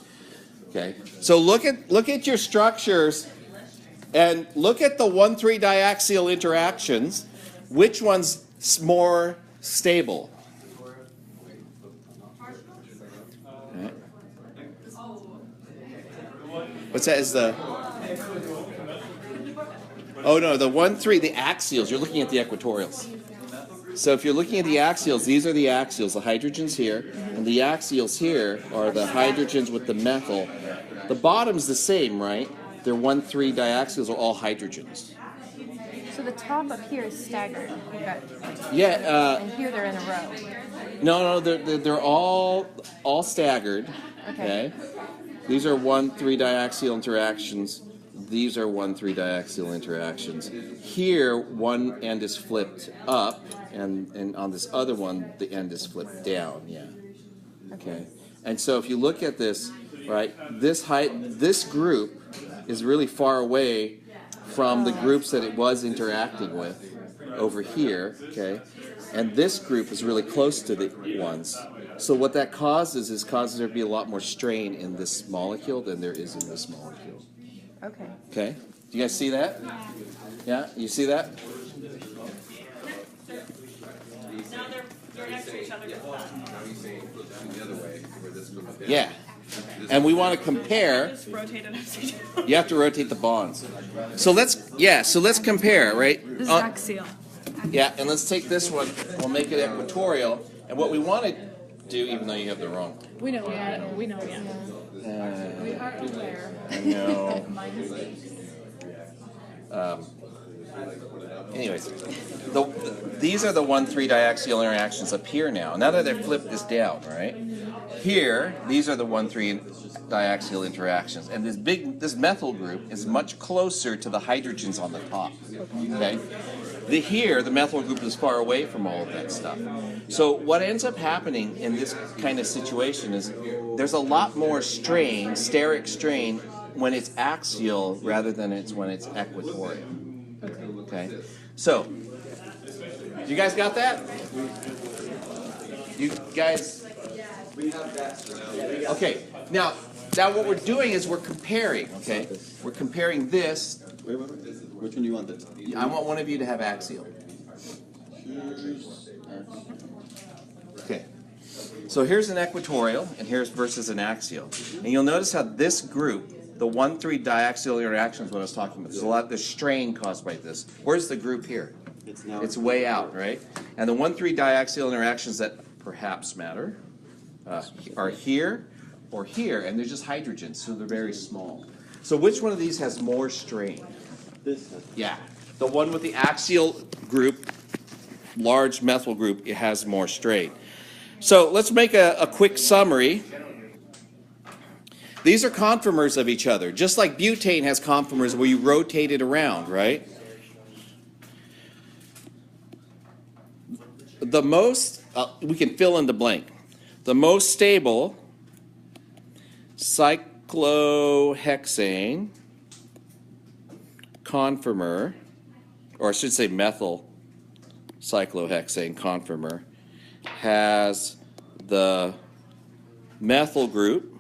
Okay. So look at your structures, and look at the 1,3 diaxial interactions. Which one's more stable? Okay. What's that? Is the? Oh no, the 1,3, the axials. You're looking at the equatorials. So if you're looking at the axials, these are the axials, the hydrogens here, and the axials here are the hydrogens with the methyl. The bottom's the same, right? They're 1,3 diaxials are all hydrogens. So the top up here is staggered. We've got, Yeah. and here they're in a row. No, they're all staggered. Okay. These are 1,3 diaxial interactions. These are 1,3 diaxial interactions. Here, one end is flipped up, and on this other one, the end is flipped down. Yeah. Okay. And so if you look at this, right, this group is really far away from the groups that it was interacting with over here. Okay. And this group is really close to the ones. So what that causes there to be a lot more strain in this molecule than there is in this molecule. Okay. Okay. Do you guys see that? Yeah. You see that? Now they're next to each other. Now he's saying flip down the other way where this goes down. Yeah. And we want to compare. Just rotate it upside down. You have to rotate the bonds. So let's compare, right? This is axial. Yeah, and let's take this one. We'll make it equatorial. And what we want to do, even though you have the wrong. We know, yeah. We know, yeah. We are aware. No. Anyways, these are the 1,3 diaxial interactions up here now. Now that I've flipped this down, right? Here, these are the 1,3 diaxial interactions, and this methyl group is much closer to the hydrogens on the top. Okay. Here, the methyl group is far away from all of that stuff. So what ends up happening in this kind of situation is there's a lot more strain, steric strain, when it's axial rather than when it's equatorial. Okay? So, you guys got that? You guys? Okay. Now what we're doing is we're comparing, okay? We're comparing this. Wait. Which one do you want this? I want one of you to have axial. Okay. So here's an equatorial, and here's versus an axial. And you'll notice how this group, the 1,3 diaxial interactions, what I was talking about, there's strain caused by this. Where's the group here? It's way out, right? And the 1,3 diaxial interactions that perhaps matter are here or here, and they're just hydrogens, so they're very small. So which one of these has more strain? This. Yeah. The one with the axial group, large methyl group, it has more strain. So let's make a quick summary. These are conformers of each other, just like butane has conformers where you rotate it around, right? The most, we can fill in the blank. The most stable cyclohexane conformer, or I should say methyl cyclohexane conformer, has the methyl group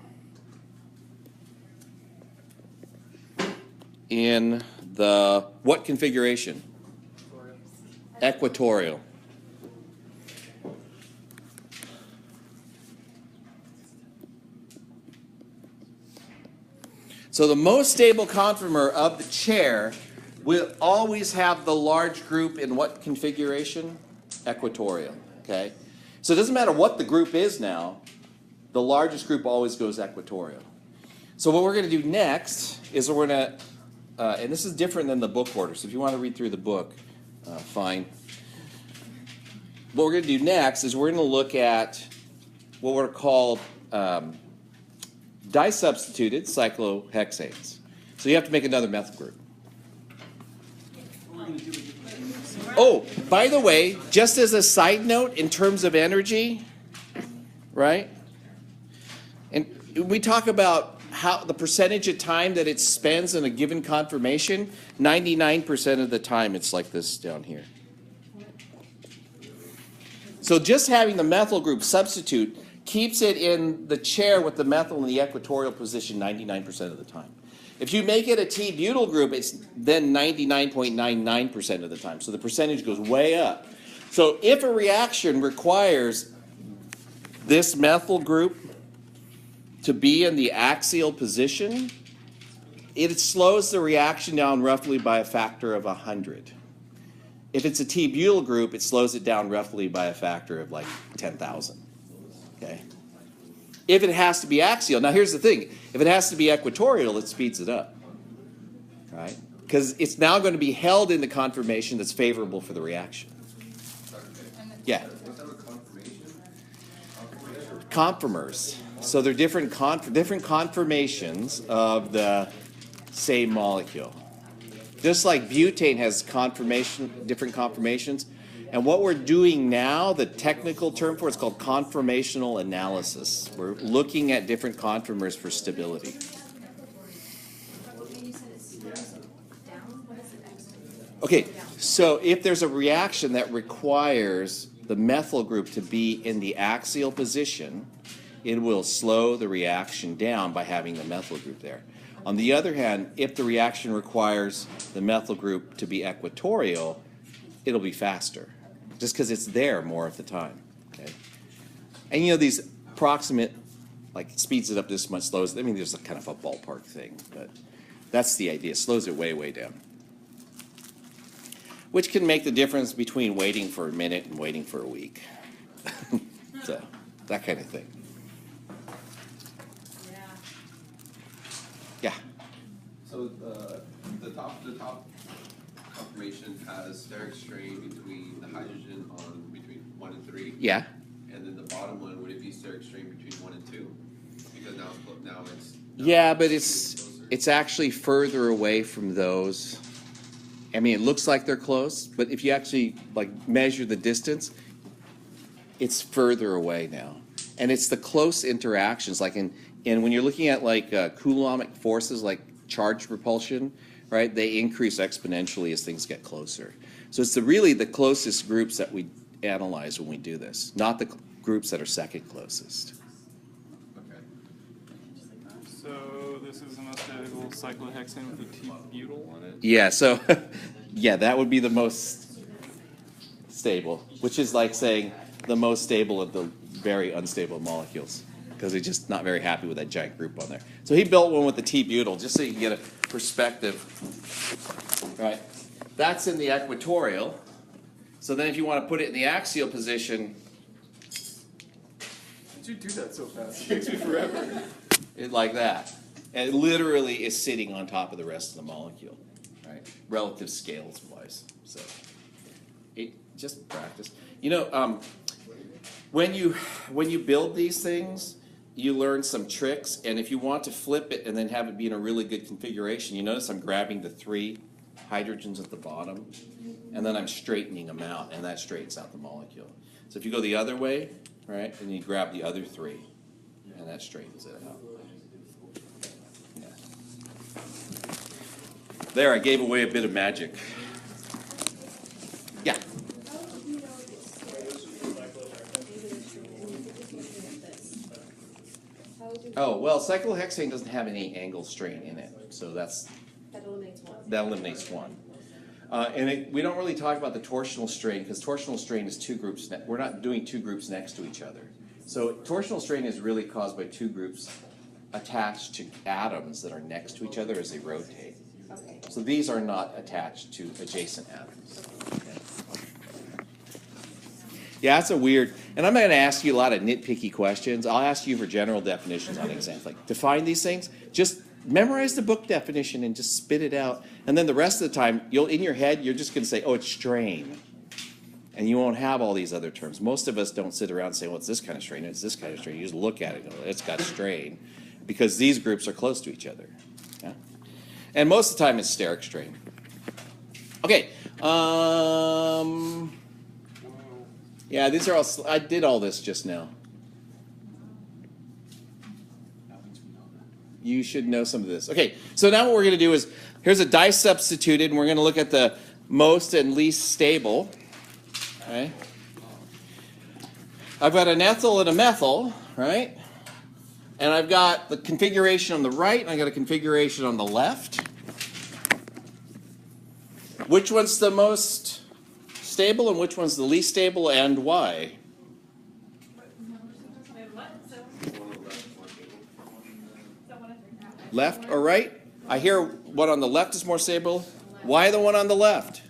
in the what configuration? Equatorial. So the most stable conformer of the chair will always have the large group in what configuration? Equatorial, okay? So it doesn't matter what the group is now, the largest group always goes equatorial. So what we're going to do next is we're going to, and this is different than the book order, so if you want to read through the book, fine. What we're going to do next is we're going to look at what were called disubstituted cyclohexanes. So you have to make another methyl group. Oh, by the way, just as a side note in terms of energy, right? And we talk about how the percentage of time that it spends in a given conformation, 99% of the time it's like this down here. So just having the methyl group substitute keeps it in the chair with the methyl in the equatorial position 99% of the time. If you make it a T-butyl group, it's then 99.99% of the time. So the percentage goes way up. So if a reaction requires this methyl group to be in the axial position, it slows the reaction down roughly by a factor of 100. If it's a T-butyl group, it slows it down roughly by a factor of like 10,000. Okay? If it has to be axial, now here's the thing, if it has to be equatorial, it speeds it up. Right? Because it's now going to be held in the conformation that's favorable for the reaction. Yeah. What's that a conformation? Conformers. So they're different conformations of the same molecule. Just like butane has different conformations. And what we're doing now, the technical term for it is called conformational analysis. We're looking at different conformers for stability. Okay, so if there's a reaction that requires the methyl group to be in the axial position, it will slow the reaction down by having the methyl group there. On the other hand, if the reaction requires the methyl group to be equatorial, it'll be faster, just because it's there more of the time. Okay, and you know these approximate, like it speeds it up this much, slows. I mean, there's a kind of a ballpark thing, but that's the idea. It slows it way, way down, which can make the difference between waiting for a minute and waiting for a week. So that kind of thing. Yeah. So the top conformation has steric strain between the hydrogen on between 1 and 3. Yeah. And then the bottom one, would it be steric strain between 1 and 2? Because now it's Yeah, but it's actually further away from those. I mean, it looks like they're close, but if you actually like measure the distance, it's further away now. And it's the close interactions, like and when you're looking at like Coulombic forces, like charge repulsion, right? They increase exponentially as things get closer. So it's really the closest groups that we analyze when we do this, not the groups that are second closest. okay. So this is an unstable cyclohexane with a T-butyl on it? Yeah, so yeah, that would be the most stable, which is like saying the most stable of the very unstable molecules, because he's just not very happy with that giant group on there. So he built one with the T-butyl, just so you can get a perspective. Right, that's in the equatorial. So then if you want to put it in the axial position, How'd you do that so fast? It takes me forever. like that. And it literally is sitting on top of the rest of the molecule, right? Relative scales wise. So it just practice. You know, when you build these things, you learn some tricks, and if you want to flip it and then have it be in a really good configuration, you notice I'm grabbing the 3 hydrogens at the bottom, and then I'm straightening them out, and that straightens out the molecule. So if you go the other way, right, and you grab the other 3, and that straightens it out. Yeah. There, I gave away a bit of magic. Yeah. Oh, well, cyclohexane doesn't have any angle strain in it, so that eliminates one. And we don't really talk about the torsional strain, because torsional strain is 2 groups. We're not doing 2 groups next to each other. So torsional strain is really caused by 2 groups attached to atoms that are next to each other as they rotate. Okay. So these are not attached to adjacent atoms. Yeah, that's a weird, and I'm not going to ask you a lot of nitpicky questions. I'll ask you for general definitions on exams. Like, define these things, just memorize the book definition and just spit it out. And then the rest of the time, in your head, you're just going to say, oh, it's strain. And you won't have all these other terms. Most of us don't sit around and say, well, it's this kind of strain, it's this kind of strain. You just look at it and go, it's got strain. Because these groups are close to each other. Yeah? And most of the time, it's steric strain. Okay. Yeah, these are all, I did all this just now. You should know some of this. Okay, so now what we're going to do is, here's a dye substituted, and we're going to look at the most and least stable. Okay. I've got an ethyl and a methyl, right? And I've got the configuration on the right, and I've got a configuration on the left. Which one's the most stable and which one's the least stable, and why? Left or right? I hear one on the left is more stable. Why the one on the left?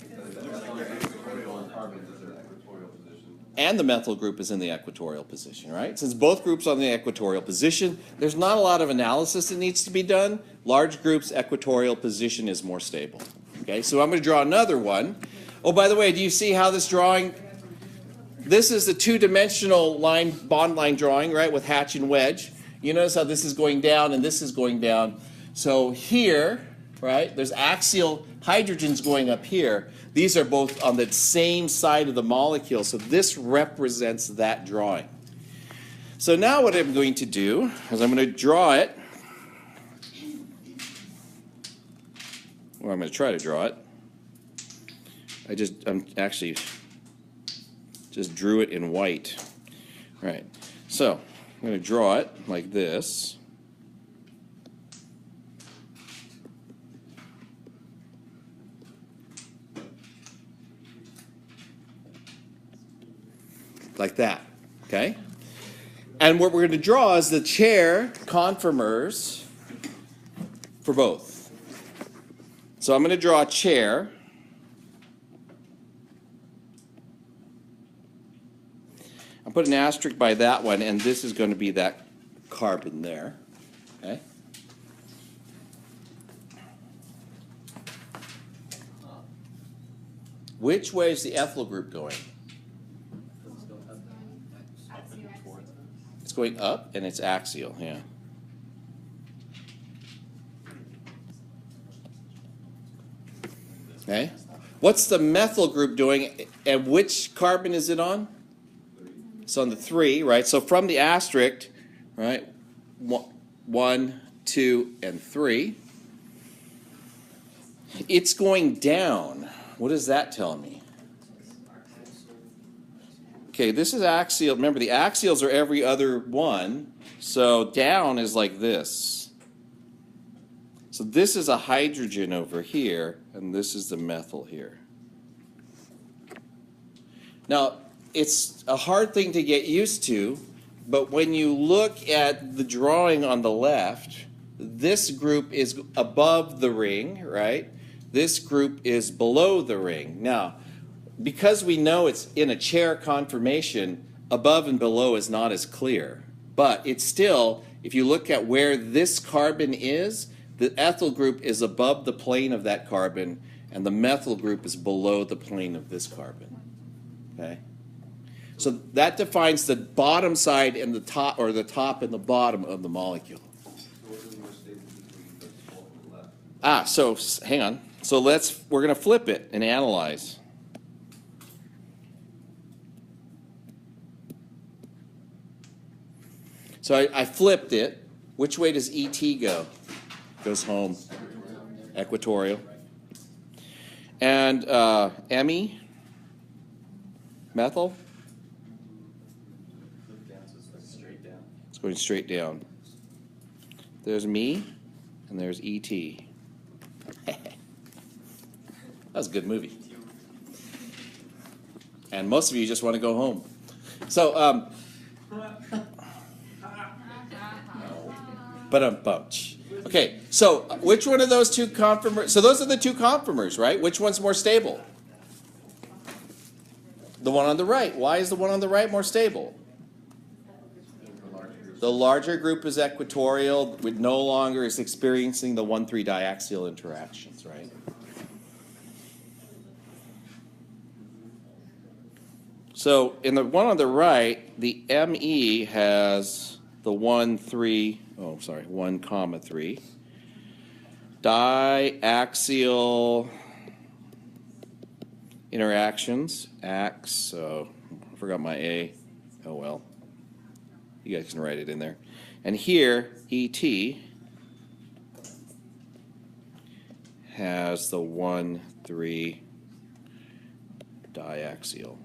And the methyl group is in the equatorial position, right? Since both groups are in the equatorial position, there's not a lot of analysis that needs to be done. Large groups' equatorial position is more stable. Okay, so I'm going to draw another one. Oh, by the way, do you see how this drawing, this is the two-dimensional bond line drawing, right, with hatch and wedge. You notice how this is going down and this is going down. So here, right, there's axial hydrogens going up here. These are both on the same side of the molecule, so this represents that drawing. So now what I'm going to do is I'm going to draw it, or I'm going to try to draw it. I'm actually just drew it in white. Right. So I'm going to draw it like this. Like that. Okay? And what we're going to draw is the chair conformers for both. So I'm going to draw a chair. I'll put an asterisk by that one, and this is going to be that carbon there. Okay? Which way is the ethyl group going? It's going up, and it's axial, yeah. Okay? What's the methyl group doing, and which carbon is it on? It's on the 3, right? So from the asterisk, right, 1, 2, and 3, it's going down. What does that tell me? Okay, this is axial. Remember, the axials are every other one, so down is like this. So this is a hydrogen over here, and this is the methyl here. Now, it's a hard thing to get used to, but when you look at the drawing on the left, this group is above the ring, right? This group is below the ring. Now, because we know it's in a chair conformation, above and below is not as clear. But it's still, if you look at where this carbon is, the ethyl group is above the plane of that carbon, and the methyl group is below the plane of this carbon. Okay? So that defines the bottom side and the top, or the top and the bottom of the molecule. So hang on. So we're going to flip it and analyze. So I flipped it. Which way does ET go? Goes home. Equatorial. And ME? Methyl? It's going straight down. There's me, and there's ET. That was a good movie. And most of you just want to go home. So, Bunch. Okay, so which one of those two conformers? So those are the two conformers, right? Which one's more stable? The one on the right. Why is the one on the right more stable? The larger group is equatorial, it no longer is experiencing the 1,3 diaxial interactions, right? So in the one on the right, the ME has the 1, 3, 1 comma 3 diaxial interactions. So I forgot my A. Oh well. You guys can write it in there. And here, ET has the 1, 3 diaxial.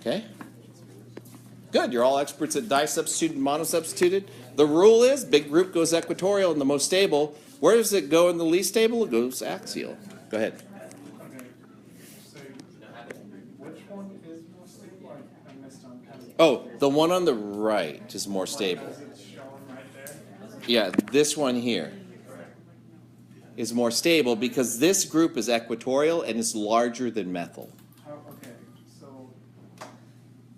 Okay? Good. You're all experts at disubstituted and monosubstituted. The rule is big group goes equatorial and the most stable. Where does it go in the least stable? It goes axial. Go ahead. Okay. So, which one is more stable? I missed on kind of. Oh, the one on the right is more stable. As it's shown right there. Yeah, this one here is more stable because this group is equatorial and it's larger than methyl. Okay. So,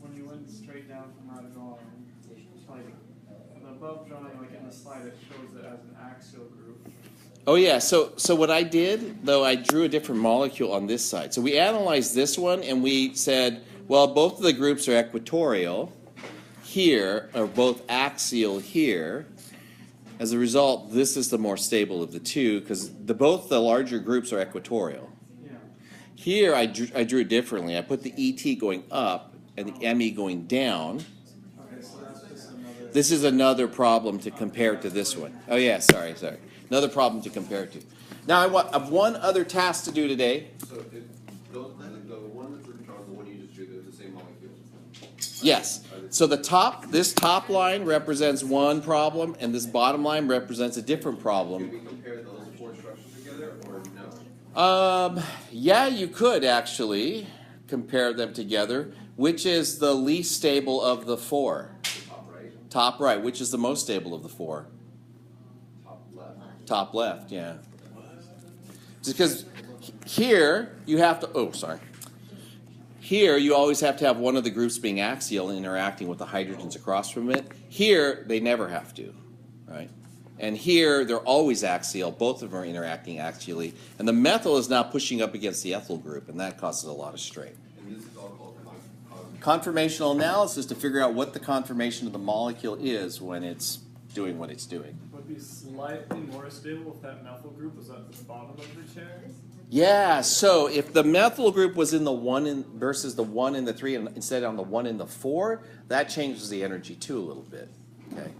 when you went straight down from that drawing, like the above drawing, like in the slide, it shows it as an axial group. Oh yeah, so what I did, though, I drew a different molecule on this side. So we analyzed this one and we said, well, both of the groups are equatorial here, or both axial here. As a result, this is the more stable of the two because both the larger groups are equatorial. Yeah. Here I drew it differently. I put the ET going up and the ME going down. Okay, so that's just another. This is another problem to compare to this one. Oh yeah, sorry. Another problem to compare to. Now I have one other task to do today. So the one that's drawn, the one you just drew, they're the same molecule. Yes. So this top line represents one problem, and this bottom line represents a different Can problem. we compare those four structures together, or no? Yeah, you could actually compare them together. Which is the least stable of the four? The top right, Top right. Which is the most stable of the four? top left. Top left, yeah. Just because here you have to, Here you always have to have one of the groups being axial and interacting with the hydrogens across from it. Here they never have to, right? And here they're always axial, both of them are interacting axially. And the methyl is now pushing up against the ethyl group, and that causes a lot of strain. And this is all called Conformational analysis to figure out what the conformation of the molecule is when it's doing what it's doing. Would be slightly more stable if that methyl group was at the bottom of the chair. Yeah, so if the methyl group was in the 1 versus the 1 in the 3 and instead on the 1 in the 4, that changes the energy too a little bit. Okay.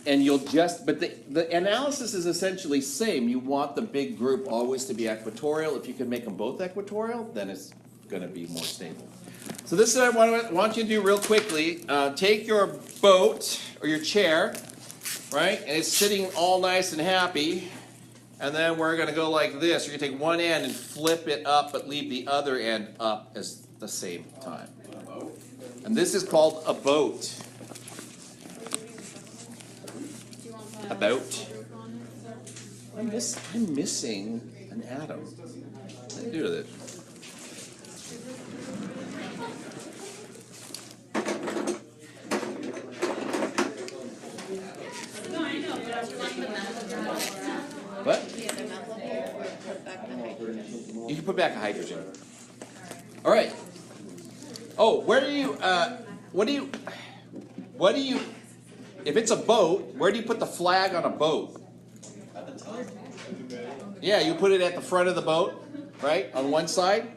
And you'll just, but the analysis is essentially same. You want the big group always to be equatorial. If you can make them both equatorial, then it's going to be more stable. So this is what I want you to do real quickly. Take your boat or your chair, right, and it's sitting all nice and happy. And then we're going to go like this. You're going to take one end and flip it up, but leave the other end up at the same time. And this is called a boat. A boat. I'm missing an atom. What do I do with it? What? You can put back a hydrogen. All right. Oh, what do you, if it's a boat, where do you put the flag on a boat? At the top. Yeah, you put it at the front of the boat, right, on one side.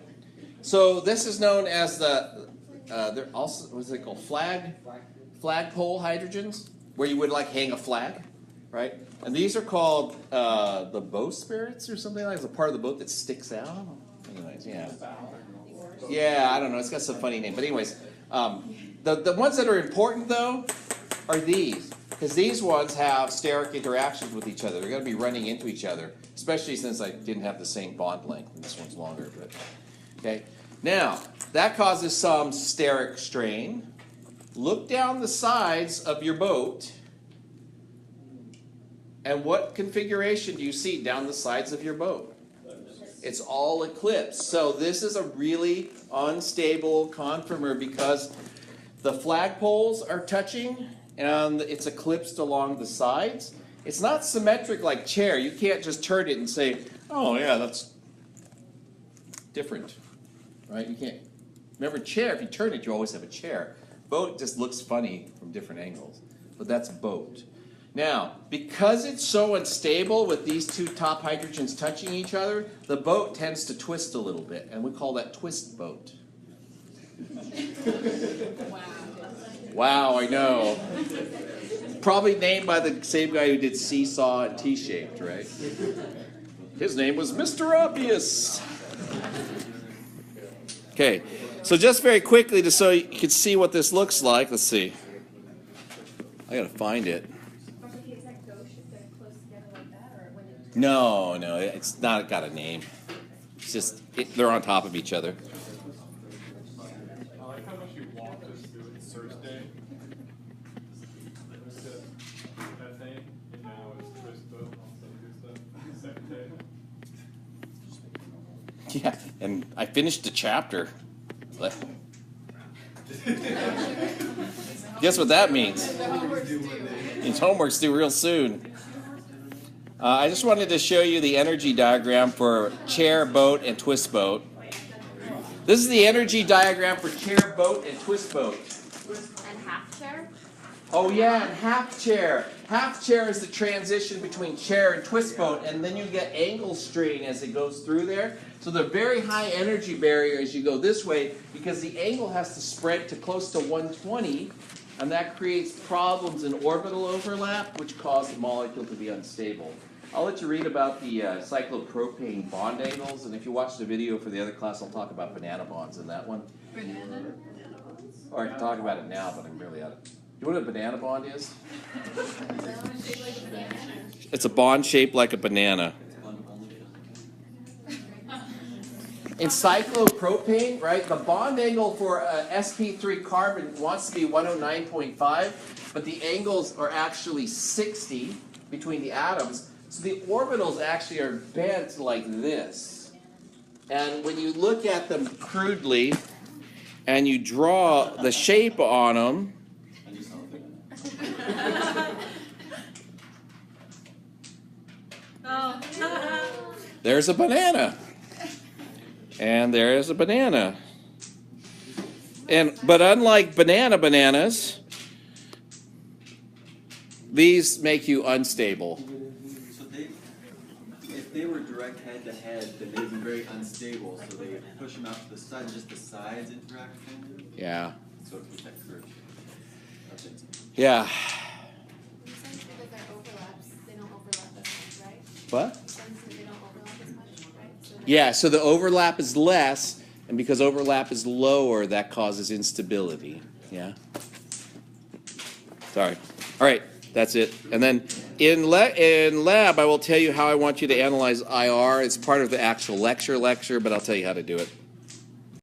So this is known as they're also, what's it called, flagpole hydrogens, where you would like hang a flag, right? And these are called the bowsprits or something like that. It's a part of the boat that sticks out. Anyways, yeah. Yeah, I don't know. It's got some funny name. But anyways, the ones that are important, though, are these. Because these ones have steric interactions with each other. They're going to be running into each other, especially since I didn't have the same bond length. And this one's longer. But okay. Now, that causes some steric strain. look down the sides of your boat, and what configuration do you see down the sides of your boat? It's all eclipsed. So this is a really unstable conformer because the flagpoles are touching and it's eclipsed along the sides. It's not symmetric like chair. You can't just turn it and say, oh yeah, that's different, right? You can't. Remember, chair, if you turn it, you always have a chair. Boat just looks funny from different angles, but that's boat. Now, because it's so unstable with these two top hydrogens touching each other, the boat tends to twist a little bit, and we call that twist boat. Wow, I know. Probably named by the same guy who did Seesaw and T-shaped, right? His name was Mr. Obvious. Okay, so just very quickly, just so you can see what this looks like. Let's see. I gotta find it. No, it's not got a name. It's just they're on top of each other. I like how much you walked us through the first day. That thing, and now it's twist boat and all that good stuff. Second day. Yeah, and I finished the chapter. Guess what that means? It's homework's due real soon. I just wanted to show you the energy diagram for chair, boat, and twist boat. This is the energy diagram for chair, boat, and twist boat. And half chair? Oh yeah, and half chair. Half chair is the transition between chair and twist boat, and then you get angle strain as it goes through there. So the very high energy barrier as you go this way, because the angle has to spread to close to 120, and that creates problems in orbital overlap, which cause the molecule to be unstable. I'll let you read about the cyclopropane bond angles, and if you watch the video for the other class, I'll talk about banana bonds in that one. Banana? Or I can talk about it now, but I'm really out of. You know what a banana bond is? It's a bond shaped like a banana. In cyclopropane, right, the bond angle for sp3 carbon wants to be 109.5, but the angles are actually 60 between the atoms. So the orbitals actually are bent like this. And when you look at them crudely and you draw the shape on them, there's a banana. And there is a banana. But unlike bananas, these make you unstable. So if they were direct head to head, then they'd be very unstable. So they push them out to the side, just the sides interact with them. Yeah. So it that curve. Yeah. Since because there are overlaps, they don't overlap as much, right? What? Since they don't overlap as much, right? So Yeah, so the overlap is less, and because overlap is lower, that causes instability. Yeah? Sorry. All right, that's it. And then in lab, I will tell you how I want you to analyze IR. It's part of the actual lecture, but I'll tell you how to do it.